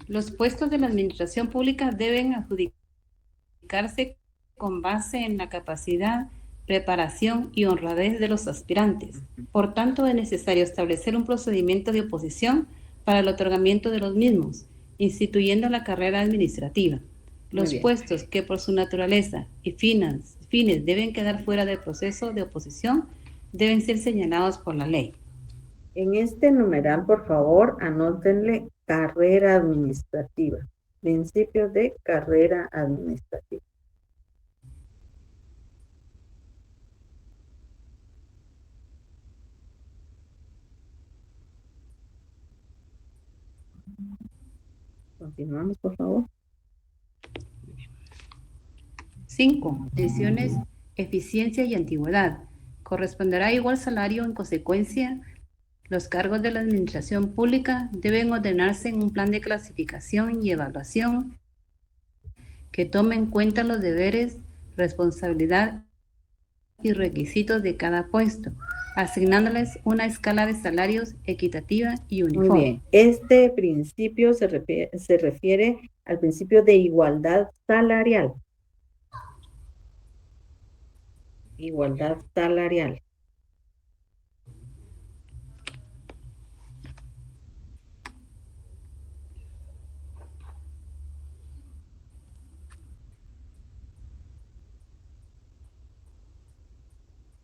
Los puestos de la administración pública deben adjudicarse con base en la capacidad, preparación y honradez de los aspirantes. Por tanto, es necesario establecer un procedimiento de oposición para el otorgamiento de los mismos, instituyendo la carrera administrativa. Los puestos que por su naturaleza y fines deben quedar fuera del proceso de oposición deben ser señalados por la ley. En este numeral, por favor, anótenle carrera administrativa. Principio de carrera administrativa. Continuamos, por favor. 5. Decisiones, eficiencia y antigüedad. Corresponderá igual salario en consecuencia. Los cargos de la administración pública deben ordenarse en un plan de clasificación y evaluación que tome en cuenta los deberes, responsabilidad y requisitos de cada puesto, asignándoles una escala de salarios equitativa y uniforme. Muy bien. Este principio se refiere al principio de igualdad salarial. Igualdad salarial.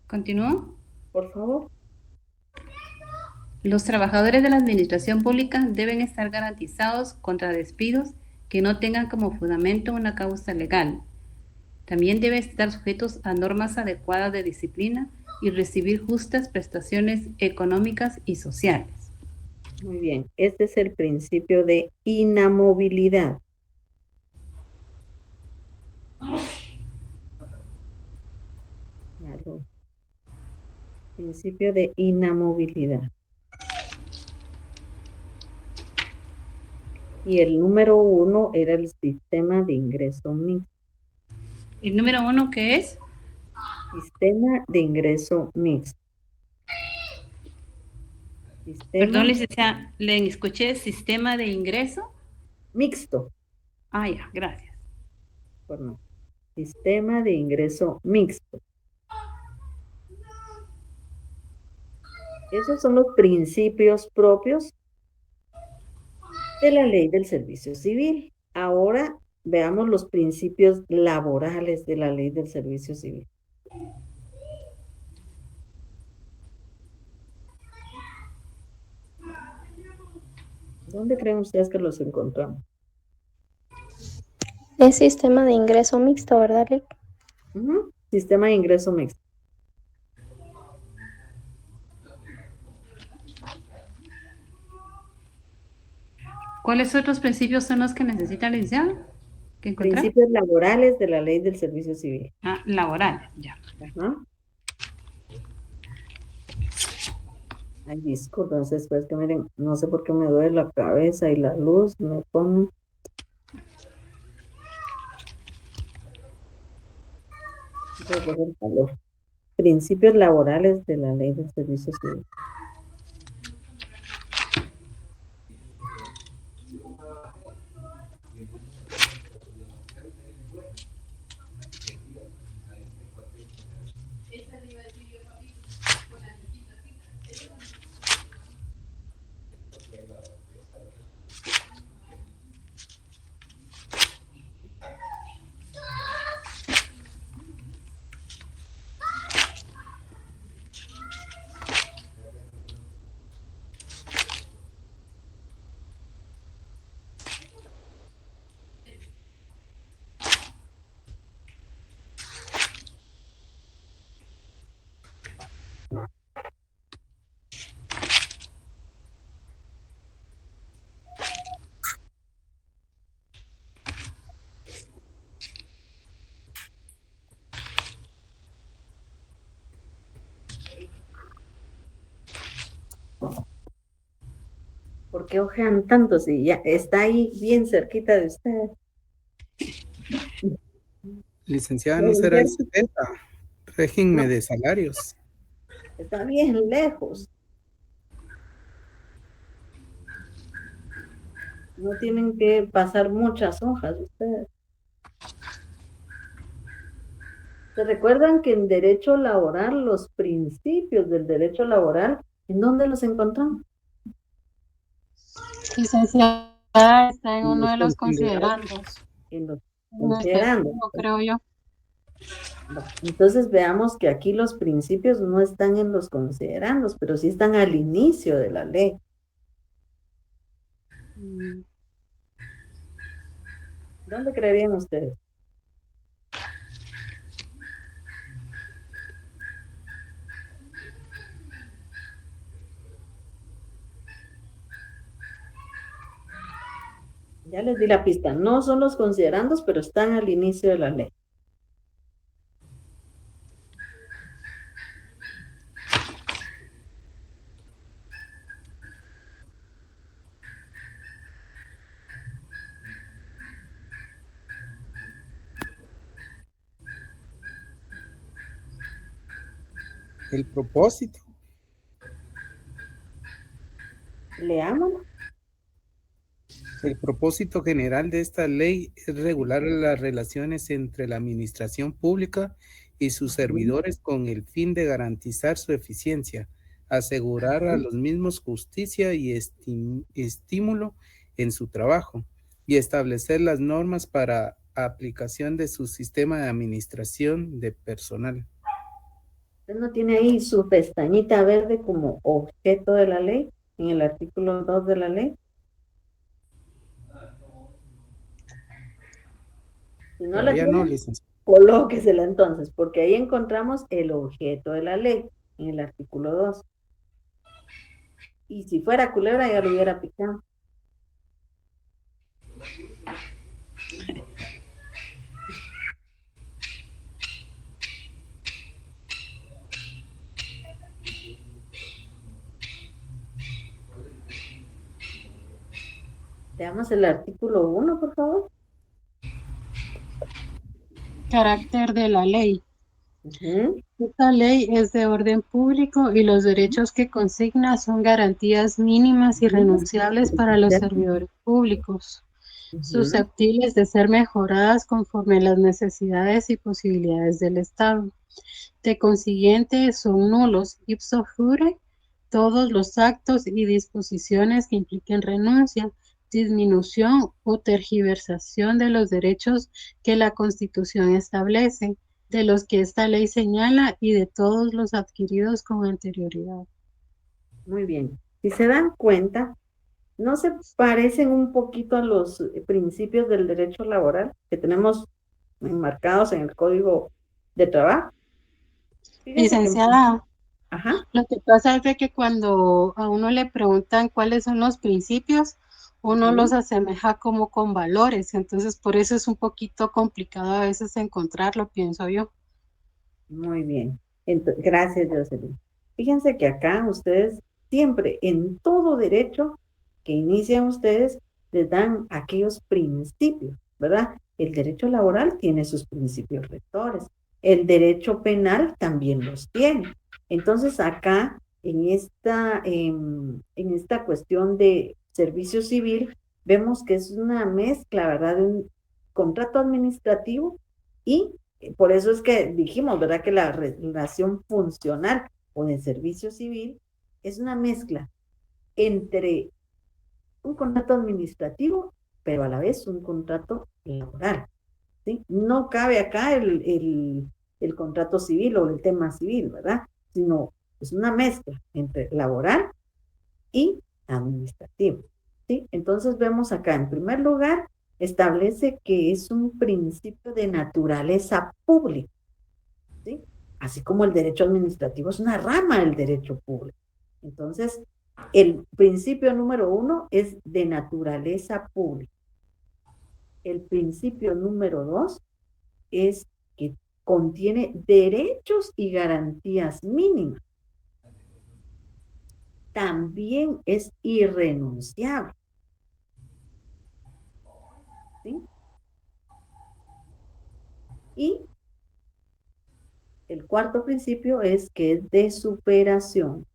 ¿Continúo? Por favor. Los trabajadores de la administración pública deben estar garantizados contra despidos que no tengan como fundamento una causa legal. También deben estar sujetos a normas adecuadas de disciplina y recibir justas prestaciones económicas y sociales. Muy bien. Este es el principio de inamovilidad. Principio de inamovilidad. Y el número 1 era el sistema de ingreso mixto. ¿El número 1 qué es? Sistema de ingreso mixto. Sistema Perdón, licenciada, le escuché sistema de ingreso. mixto. Ah, ya, gracias. Por no. Sistema de ingreso mixto. Esos son los principios propios de la ley del servicio civil. Ahora veamos los principios laborales de la ley del servicio civil. ¿Dónde creen ustedes que los encontramos? Es sistema de ingreso mixto, ¿verdad, Lick? Sistema de ingreso mixto. ¿Cuáles otros principios son los que necesita la licenciada? ¿Qué encontrar? Principios laborales de la ley del servicio civil. Ah, laboral, ya. Ajá. Ay, disculpen, después que miren, no sé por qué me duele la cabeza y la luz me pone. Voy a coger calor. Principios laborales de la ley del servicio civil. ¿Por qué ojean tanto si ya está ahí bien cerquita de ustedes? Licenciada, ¿no será el 70? Régimen de salarios. Está bien lejos. No tienen que pasar muchas hojas ustedes. ¿Se recuerdan que en derecho laboral, los principios del derecho laboral, ¿en dónde los encontramos? Licenciada, está en uno de los considerandos. considerandos. En los En el considerando. segundo, creo yo. Entonces veamos que aquí los principios no están en los considerandos, pero sí están al inicio de la ley. ¿Dónde creerían ustedes? Ya les di la pista, no son los considerandos, pero están al inicio de la ley. El propósito. Leámoslo. El propósito general de esta ley es regular las relaciones entre la administración pública y sus servidores con el fin de garantizar su eficiencia, asegurar a los mismos justicia y estímulo en su trabajo y establecer las normas para aplicación de su sistema de administración de personal. ¿Usted no tiene ahí su pestañita verde como objeto de la ley en el artículo 2 de la ley? Si no la Todavía tiene, no, licenciado. colóquesela entonces, porque ahí encontramos el objeto de la ley en el artículo 2. Y si fuera culebra ya lo hubiera picado. Veamos el artículo 1, por favor. Carácter de la ley. Ujú. Esta ley es de orden público y los derechos que consigna son garantías mínimas y renunciables para los servidores públicos, Ujú. susceptibles de ser mejoradas conforme a las necesidades y posibilidades del Estado. De consiguiente, son nulos ipso jure todos los actos y disposiciones que impliquen renuncia, disminución o tergiversación de los derechos que la Constitución establece, de los que esta ley señala y de todos los adquiridos con anterioridad. Muy bien. Si se dan cuenta, ¿no se parecen un poquito a los principios del derecho laboral que tenemos enmarcados en el Código de Trabajo? Fíjense que, Licenciada, ajá, lo que pasa es de que cuando a uno le preguntan cuáles son los principios, uno los ujú, asemeja como con valores, entonces por eso es un poquito complicado a veces encontrarlo, pienso yo. muy bien. Gracias, Jocelyn. Fíjense que acá ustedes siempre, en todo derecho que inician ustedes, les dan aquellos principios, ¿verdad? El derecho laboral tiene sus principios rectores. El derecho penal también los tiene. Entonces, acá, en esta cuestión de servicio civil, vemos que es una mezcla, ¿verdad? De un contrato administrativo y por eso es que dijimos, ¿verdad? Que la relación funcional o de servicio civil es una mezcla entre un contrato administrativo, pero a la vez un contrato laboral, ¿sí? No cabe acá el contrato civil o el tema civil, ¿verdad? Sino es una mezcla entre laboral y administrativo, ¿sí? Entonces vemos acá, en primer lugar, establece que es un principio de naturaleza pública, ¿sí? Así como el derecho administrativo es una rama del derecho público. Entonces, el principio número 1 es de naturaleza pública. El principio número 2 es que contiene derechos y garantías mínimas. También es irrenunciable, ¿sí? Y el cuarto principio es que es de superación.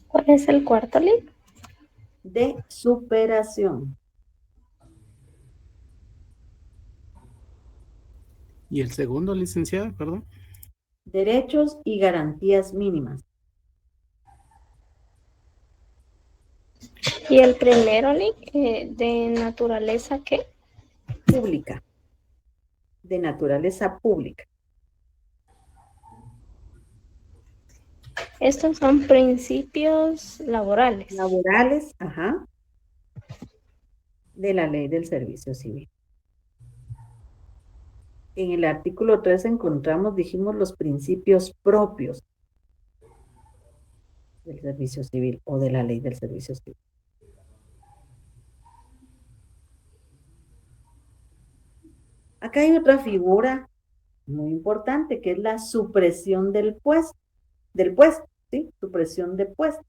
¿Cuál es el cuarto link? De superación. ¿Y el segundo, licenciada? Perdón. Derechos y garantías mínimas. Y el primero link, de naturaleza, ¿qué? Pública. De naturaleza pública. Estos son principios laborales. Laborales, ajá, de la ley del servicio civil. En el artículo 3 encontramos, dijimos, los principios propios del servicio civil o de la ley del servicio civil. Acá hay otra figura muy importante que es la supresión del puesto, ¿sí? Supresión de puesto.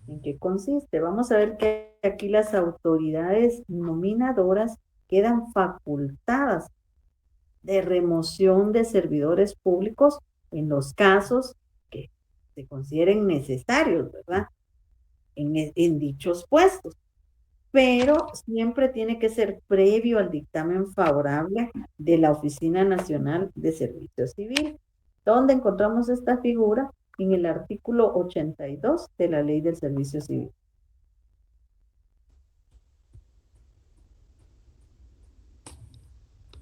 ¿En qué consiste? Vamos a ver que aquí las autoridades nominadoras quedan facultadas de remoción de servidores públicos en los casos que se consideren necesarios, ¿verdad? En dichos puestos. Pero siempre tiene que ser previo al dictamen favorable de la Oficina Nacional de Servicio Civil. ¿Dónde encontramos esta figura? En el artículo 82 de la Ley del Servicio Civil.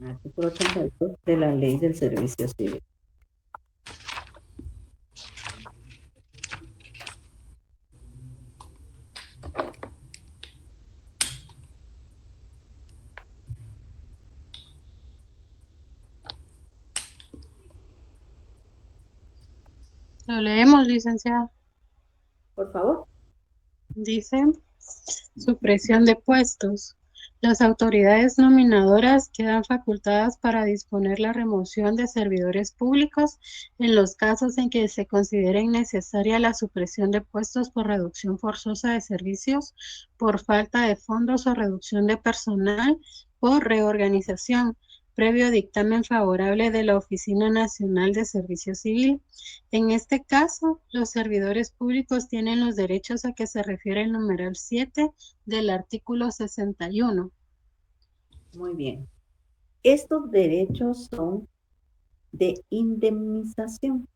Artículo 82 de la Ley del Servicio Civil. Lo leemos, licenciada. Por favor. Dice, supresión de puestos. Las autoridades nominadoras quedan facultadas para disponer la remoción de servidores públicos en los casos en que se considere innecesaria la supresión de puestos por reducción forzosa de servicios, por falta de fondos o reducción de personal, por reorganización, previo dictamen favorable de la Oficina Nacional de Servicio Civil. En este caso, los servidores públicos tienen los derechos a que se refiere el numeral 7 del artículo 61. Muy bien. Estos derechos son de indemnización.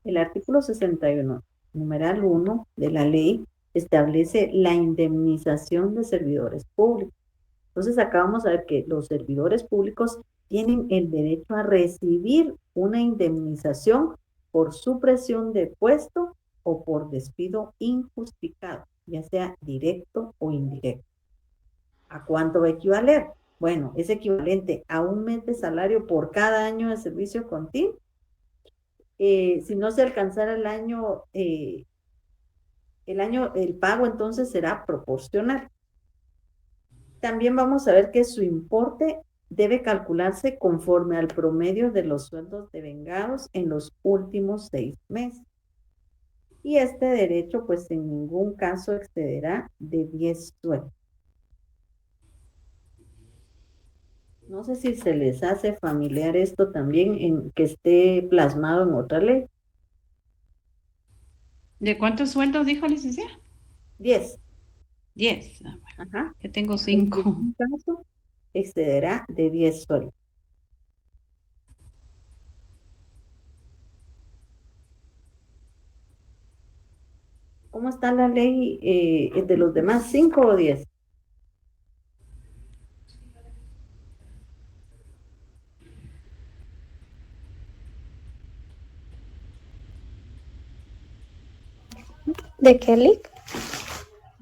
El artículo 61, numeral 1 de la ley establece la indemnización de servidores públicos. Entonces, acá vamos a ver que los servidores públicos tienen el derecho a recibir una indemnización por supresión de puesto o por despido injustificado, ya sea directo o indirecto. ¿A cuánto va a equivaler? Bueno, es equivalente a un mes de salario por cada año de servicio continuo. Si no se alcanzara el pago entonces será proporcional. También vamos a ver que su importe debe calcularse conforme al promedio de los sueldos devengados en los últimos 6 meses. Y este derecho, pues en ningún caso excederá de 10 sueldos. No sé si se les hace familiar esto también, en que esté plasmado en otra ley. ¿De cuántos sueldos dijo licenciada? 10. 10. Ah, bueno, Ajá. yo tengo En 5. ningún caso excederá de 10 sueldos. ¿Cómo está la ley de los demás? ¿5 o 10? ¿De qué LIC?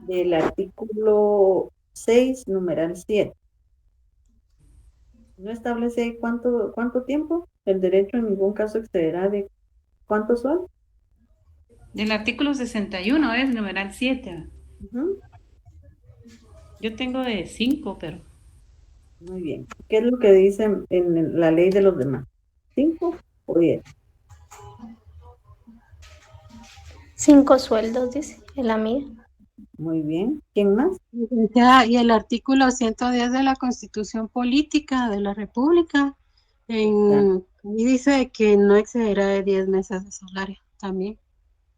Del artículo 6, numeral 7. ¿No establece cuánto tiempo? El derecho en ningún caso excederá de ¿cuántos son? Del artículo 61 es numeral 7. Ujú. Yo tengo de 5, pero Muy bien. ¿Qué es lo que dice en la ley de los demás? ¿5 o 10? 5 sueldos, dice, en la mía. Muy bien. ¿Quién más? Licenciada, y el artículo 110 de la Constitución Política de la República, ahí dice que no excederá de 10 meses de salario también.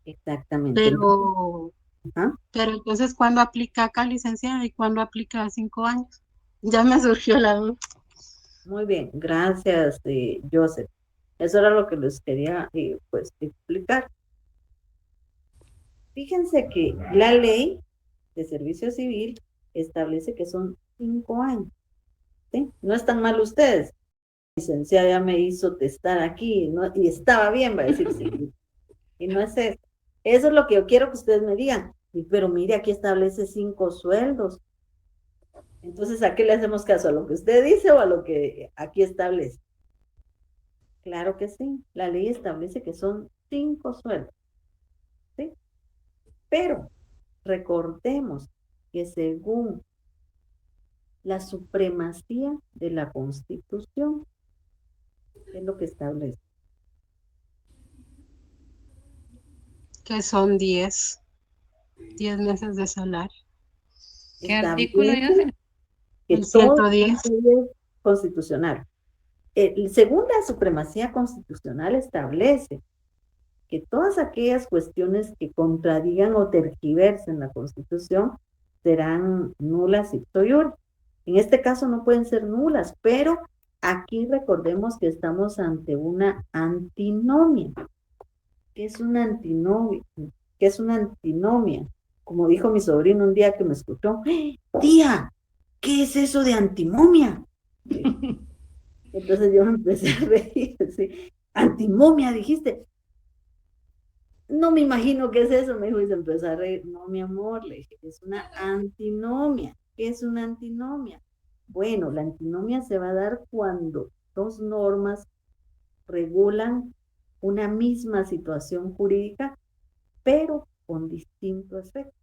Exactamente. Pero, Ajá. pero entonces, ¿cuándo aplica acá, licenciada? ¿Y cuándo aplica a 5 años? Ya me surgió la duda. Muy bien. Gracias, Joseph. Eso era lo que les quería pues explicar. Fíjense que la ley de servicio civil establece que son 5 años. ¿Sí? No están mal ustedes. La licenciada ya me hizo testar aquí, ¿no? Y estaba bien, va a decir sí. Y no es eso. Eso es lo que yo quiero que ustedes me digan. Pero mire, aquí establece 5 sueldos. Entonces, ¿a qué le hacemos caso? ¿A lo que usted dice o a lo que aquí establece? Claro que sí. La ley establece que son 5 sueldos. ¿Sí? Pero recordemos que según la supremacía de la Constitución, es lo que establece. Que son 10 meses de salario. ¿qué artículo era? Establece que El todo 110. es constitucional. Según la supremacía constitucional establece que todas aquellas cuestiones que contradigan o tergiversen la Constitución serán nulas ipso iure. En este caso no pueden ser nulas, pero aquí recordemos que estamos ante una antinomia. ¿Qué es una antinomia? ¿Qué es una antinomia? Como dijo mi sobrino un día que me escuchó, tía, ¿qué es eso de antinomia? Entonces yo me empecé a reír, ¿sí? Antinomia, dijiste. No me imagino qué es eso, me dijo, y se empezó a reír. No, mi amor, le dije, es una antinomia. ¿Qué es una antinomia? Bueno, la antinomia se va a dar cuando dos normas regulan una misma situación jurídica, pero con distinto efecto.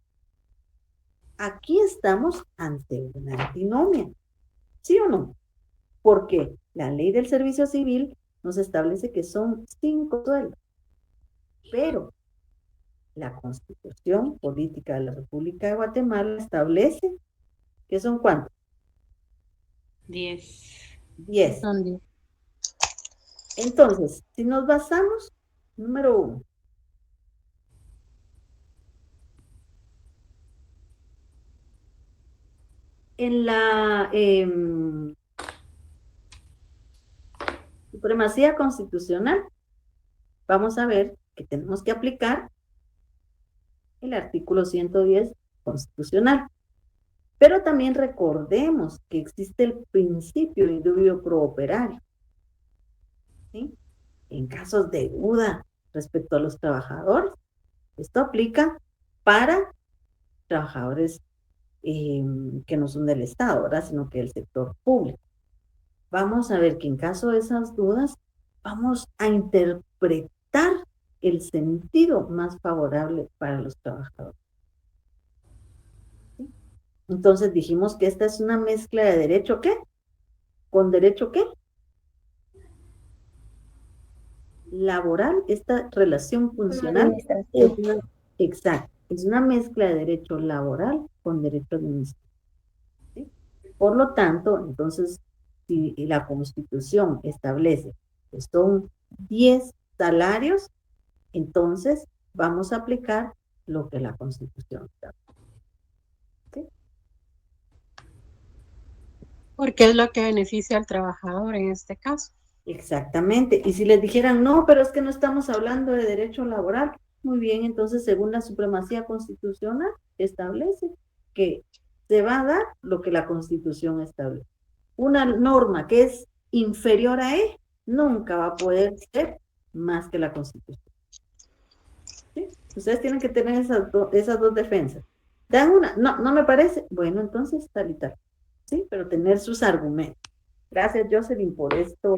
aquí estamos ante una antinomia, ¿sí o no? Porque la ley del servicio civil nos establece que son 5 sueldos, pero la Constitución Política de la República de Guatemala establece que son ¿cuántos? 10. 10. Son 10. Entonces, si nos basamos, número 1, en la supremacía constitucional, vamos a ver que tenemos que aplicar el artículo 110 constitucional. Pero también recordemos que existe el principio de indubio pro operario, ¿sí? En casos de duda respecto a los trabajadores, esto aplica para trabajadores que no son del Estado, ¿verdad? Sino que del sector público. Vamos a ver que en caso de esas dudas, vamos a interpretar el sentido más favorable para los trabajadores. ¿Sí? Entonces dijimos que esta es una mezcla de derecho, ¿qué? ¿Con derecho qué? Laboral, esta relación funcional es una, exacto, es una mezcla de derecho laboral con derecho administrativo. ¿Sí? Por lo tanto, entonces, si la Constitución establece que son 10 salarios, entonces vamos a aplicar lo que la Constitución establece. ¿Sí? Porque es lo que beneficia al trabajador en este caso. Exactamente. Y si les dijeran, no, pero es que no estamos hablando de derecho laboral, muy bien, entonces según la supremacía constitucional establece que se va a dar lo que la Constitución establece. Una norma que es inferior a él nunca va a poder ser más que la Constitución. ¿Sí? Ustedes tienen que tener esas dos defensas. Dan una, no me parece, bueno, entonces tal y tal. Sí, pero tener sus argumentos. Gracias, Jocelyn, por esto,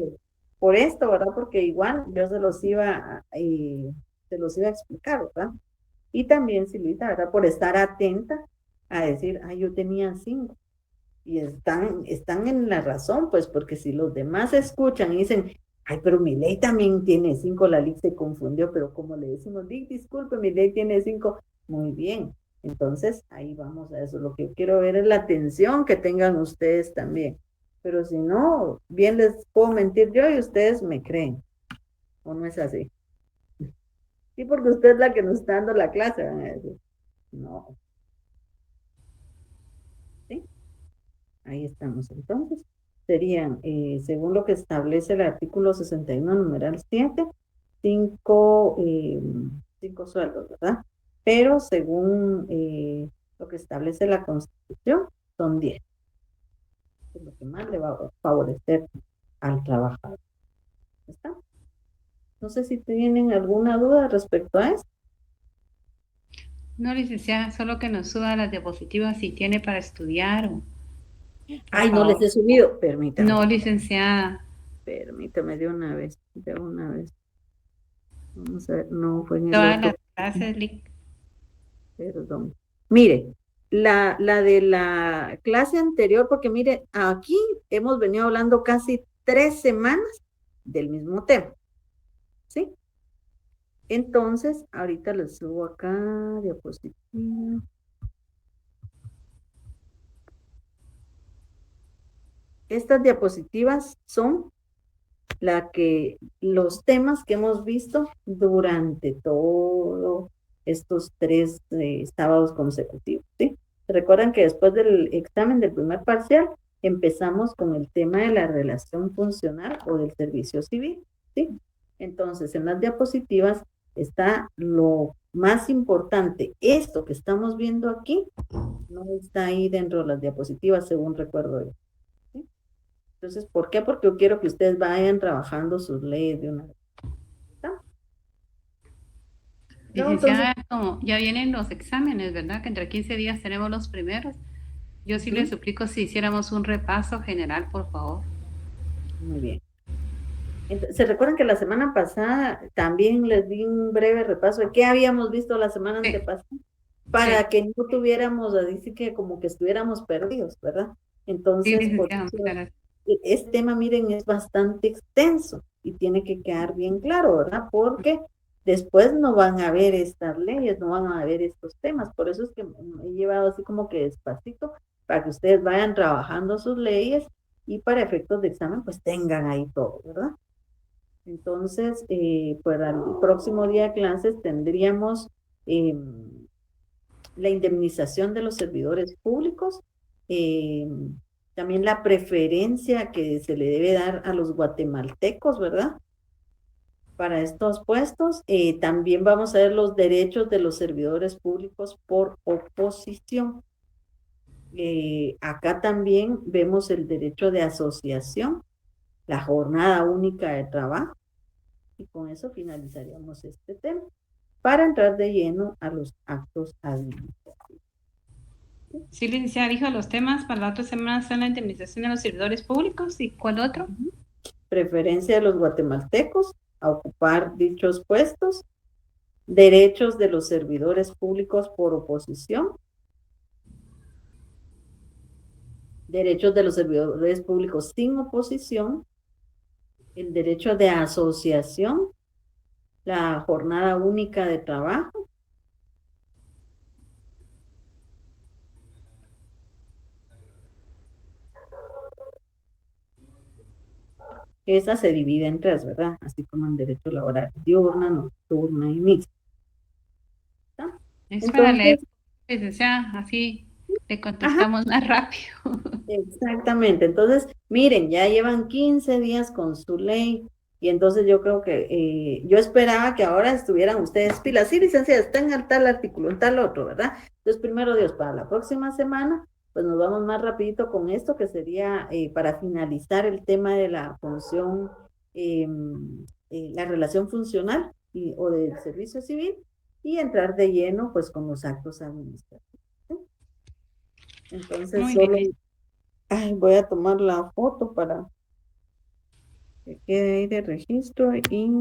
¿verdad? Porque igual yo se los iba a explicar, ¿verdad? Y también, Silvita, ¿verdad? Por estar atenta a decir, ay, yo tenía 5. Y están en la razón, pues, porque si los demás escuchan y dicen, ay, pero mi ley también tiene 5, la ley se confundió, pero como le decimos, disculpe, mi ley tiene 5, muy bien. Entonces, ahí vamos a eso. Lo que yo quiero ver es la atención que tengan ustedes también. Pero si no, bien les puedo mentir yo y ustedes me creen. ¿O no es así? Sí, porque usted es la que nos está dando la clase, van a decir. No. ¿Sí? Ahí estamos entonces. Serían, según lo que establece el artículo 61, numeral 7, 5 sueldos, ¿verdad? Pero según lo que establece la Constitución, son 10. Es lo que más le va a favorecer al trabajador. ¿Está? No sé si tienen alguna duda respecto a eso. No, licenciada, solo que nos suba las diapositivas si tiene para estudiar o... Ay, no les he subido. Permítame. No, licenciada. Permítame de una vez. Vamos a ver, no fue en el Todas otro. las clases, Perdón. Mire, la de la clase anterior, porque mire, aquí hemos venido hablando casi 3 semanas del mismo tema. ¿Sí? Entonces, ahorita les subo acá, diapositiva. Estas diapositivas son los temas que hemos visto durante todos estos 3 sábados consecutivos, ¿sí? Recuerdan que después del examen del primer parcial empezamos con el tema de la relación funcional o del servicio civil, ¿sí? Entonces, en las diapositivas está lo más importante. Esto que estamos viendo aquí no está ahí dentro de las diapositivas, según recuerdo yo. Entonces, ¿por qué? Porque yo quiero que ustedes vayan trabajando sus leyes de una vez. ¿Está? Licenciada, como ya vienen los exámenes, ¿verdad? Que entre 15 días tenemos los primeros. Yo sí les suplico si hiciéramos un repaso general, por favor. Muy bien. Entonces, ¿se recuerdan que la semana pasada también les di un breve repaso de qué habíamos visto la semana antepasada? para Sí, que no tuviéramos, así sí que como que estuviéramos perdidos, ¿verdad? sí, Entonces, por licenciada, eso, muchas gracias. este tema, miren, es bastante extenso y tiene que quedar bien claro, ¿verdad? Porque después no van a ver estas leyes, no van a ver estos temas. Por eso es que he llevado así como que despacito para que ustedes vayan trabajando sus leyes y para efectos de examen, pues tengan ahí todo, ¿verdad? Entonces, para el próximo día de clases tendríamos la indemnización de los servidores públicos, eh, también la preferencia que se le debe dar a los guatemaltecos, ¿verdad? Para estos puestos. También vamos a ver los derechos de los servidores públicos por oposición. Acá también vemos el derecho de asociación, la jornada única de trabajo, y con eso finalizaríamos este tema para entrar de lleno a los actos administrativos. Sí, licenciada, dijo los temas para la otra semana son la indemnización de los servidores públicos y ¿cuál otro? Preferencia de los guatemaltecos a ocupar dichos puestos, derechos de los servidores públicos por oposición, derechos de los servidores públicos sin oposición, el derecho de asociación, la jornada única de trabajo, esa se divide en tres, ¿verdad? Así como en derecho laboral, diurna, nocturna y mixta. Es para leer, Entonces, licenciada, así le ajá, contestamos más rápido. exactamente. Entonces, miren, ya llevan 15 días con su ley y entonces yo creo que yo esperaba que ahora estuvieran ustedes pilas. Sí, licenciada, está en tal artículo, en tal otro, ¿verdad? Entonces, primero Dios, para la próxima semana, pues nos vamos más rapidito con esto, que sería para finalizar el tema de la función, la relación funcional o del servicio civil y entrar de lleno pues con los actos administrativos. ¿Sí? Entonces, Muy solo bien. ay, voy a tomar la foto para que quede ahí de registro y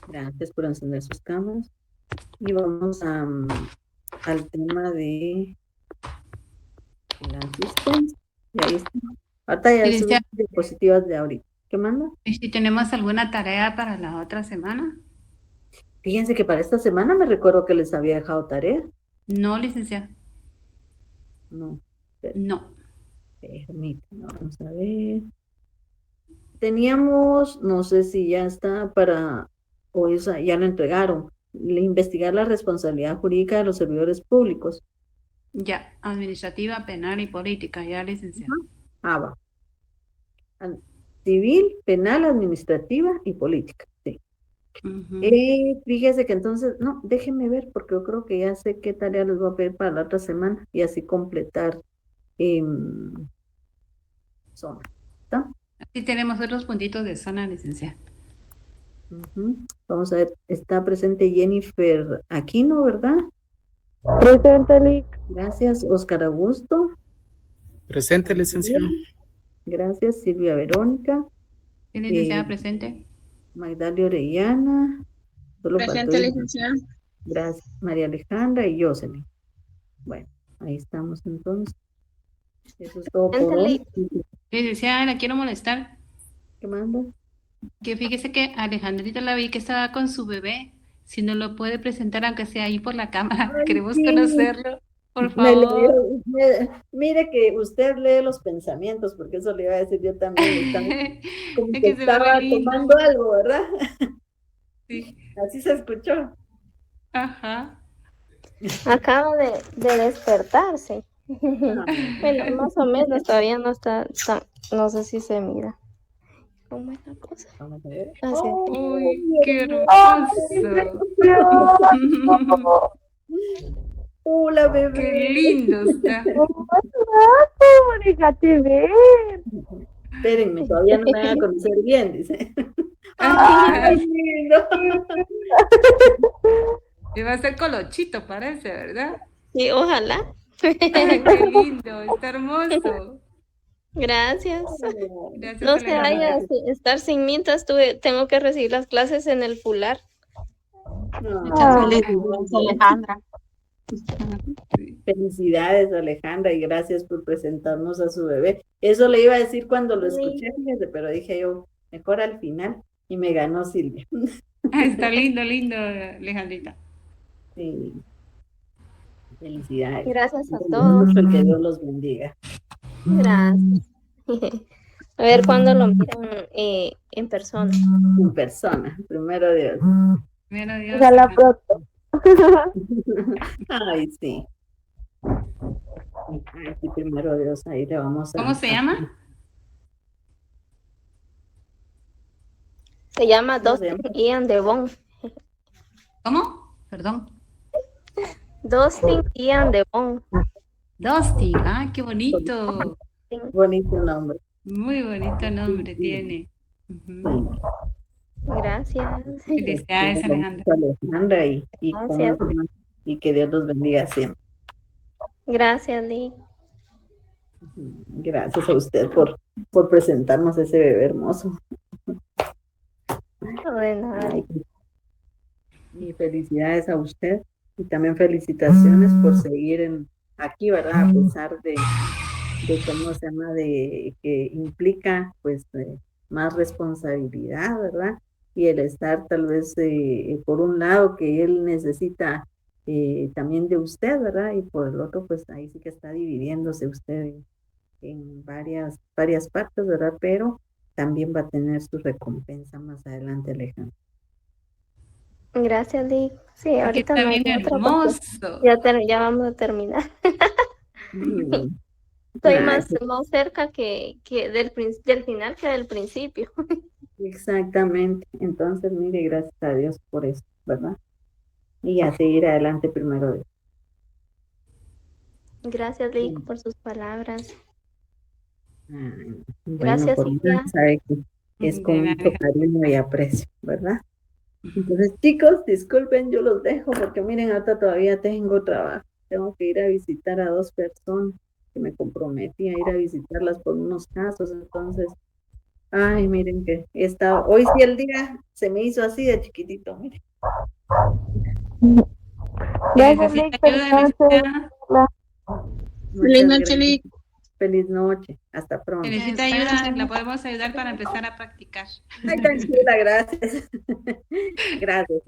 gracias por encender sus cámaras. Y vamos al tema de la asistencia. Y ahí está. Ahorita ya subí Licenciada, diapositivas de ahorita. ¿Qué manda? ¿y si tenemos alguna tarea para la otra semana? Fíjense que para esta semana me recuerdo que les había dejado tarea. No, licenciada, No, no. permítanme, vamos a ver. Teníamos, no sé si ya está para, o esa, ya lo entregaron, investigar la responsabilidad jurídica de los servidores públicos. Ya, administrativa, penal y política, ya, licenciada. Ah, va. Civil, penal, administrativa y política. Sí. Ujú. Fíjese que entonces, no, déjenme ver, porque yo creo que ya sé qué tarea les voy a pedir para la otra semana y así completar zona. ¿Está? Aquí tenemos otros puntitos de zona, licenciada. Ujú. Vamos a ver, está presente Jennifer Aquino, ¿verdad? Presente, Lic. Gracias, Oscar Augusto. Presente, licenciado. Gracias, Silvia Verónica. Sí, licenciada, presente. Magdalia Orellana. Solo faltó Presente, Irma. licenciada. Gracias, María Alejandra y Jocelyn. Bueno, ahí estamos entonces. Eso es todo por hoy. Licenciada, la quiero molestar. ¿Qué manda? Que fíjese que Alejandrita la vi que estaba con su bebé. Si no lo puede presentar, aunque sea ahí por la cámara. Ay, Queremos sí. conocerlo, por Me leyó, favor. mire que usted lee los pensamientos, porque eso le iba a decir yo también. Estaba, como Es que que se ve muy estaba lindo. tomando algo, ¿verdad? Sí. Así se escuchó. Ajá. Acaba de despertarse. Ah, Bueno, más o menos, todavía no está, no sé si se mira. ¿Cómo es la cosa? vamos a ver. Así. Uy, qué hermoso. Hola, Qué bebé. lindo está. Déjate ver. Espérenme, todavía no me van a conocer bien, dice. Ajá. Ay, qué lindo. Y va a ser colochito, parece, ¿verdad? Sí, ojalá. Ay, qué lindo, está hermoso. Gracias. Gracias, No se vaya Alejandra. a estar sin mí, entonces tengo que recibir las clases en el Fular. Muchas Ay, gracias. Alejandra. Felicidades, Alejandra, y gracias por presentarnos a su bebé. Eso le iba a decir cuando lo Sí. escuché, fíjese, pero dije yo, mejor al final, y me ganó Silvia. Está lindo, lindo, Alejandrita. Sí, felicidades. Gracias a Los todos. mucho, que Dios los bendiga. Gracias. A ver cuándo lo miran en persona. En persona, primero Dios. Primero Dios. Ojalá Alejandra. pronto. Ay, sí. Ay, sí, primero Dios, ahí le vamos a... ¿Cómo se llama? Se llama ¿Cómo se Dustin llama? Ian Devon. ¿Cómo? Perdón. Dustin Ian Devon. Dustin. Ah, qué bonito. Bonito nombre. Muy bonito nombre tiene. Ujú. Sí. Gracias. Felicidades, Alejandra. Alejandra, Gracias. y que Dios los bendiga siempre. Gracias, Lee. Gracias a usted por presentarnos ese bebé hermoso. De nada. Ay, y felicidades a usted y también felicitaciones por seguir aquí, ¿verdad? A pesar de cómo se llama, de que implica pues más responsabilidad, ¿verdad? Y el estar tal vez por un lado que él necesita también de usted, ¿verdad? Y por el otro pues ahí sí que está dividiéndose usted en varias partes, ¿verdad? Pero también va a tener su recompensa más adelante, Alejandro. Gracias, Lee. Sí, Aquí ahorita está no hay bien otra hermoso. porque ya vamos a terminar. Mm, Estoy ay, más cerca que del final que del principio. exactamente. Entonces, mire, gracias a Dios por eso, ¿verdad? Y a seguir adelante primero. Gracias, Lee, por sus palabras. Bueno, Gracias, por Silvia. más, sabe que es con De mucho nada. cariño y aprecio, ¿verdad? Entonces, chicos, disculpen, yo los dejo porque miren, ahorita todavía tengo trabajo. Tengo que ir a visitar a 2 personas que me comprometí a ir a visitarlas por unos casos. Entonces, ay, miren que hoy sí el día se me hizo así de chiquitito, miren. Si Gracias, Lick. necesita ayuda, Feliz noche. necesita, Feliz Muchas noche, gracias. Lick. Feliz noche. Hasta si pronto. necesita ayuda, la podemos ayudar para empezar a practicar. Ay, tranquila, gracias. Gracias.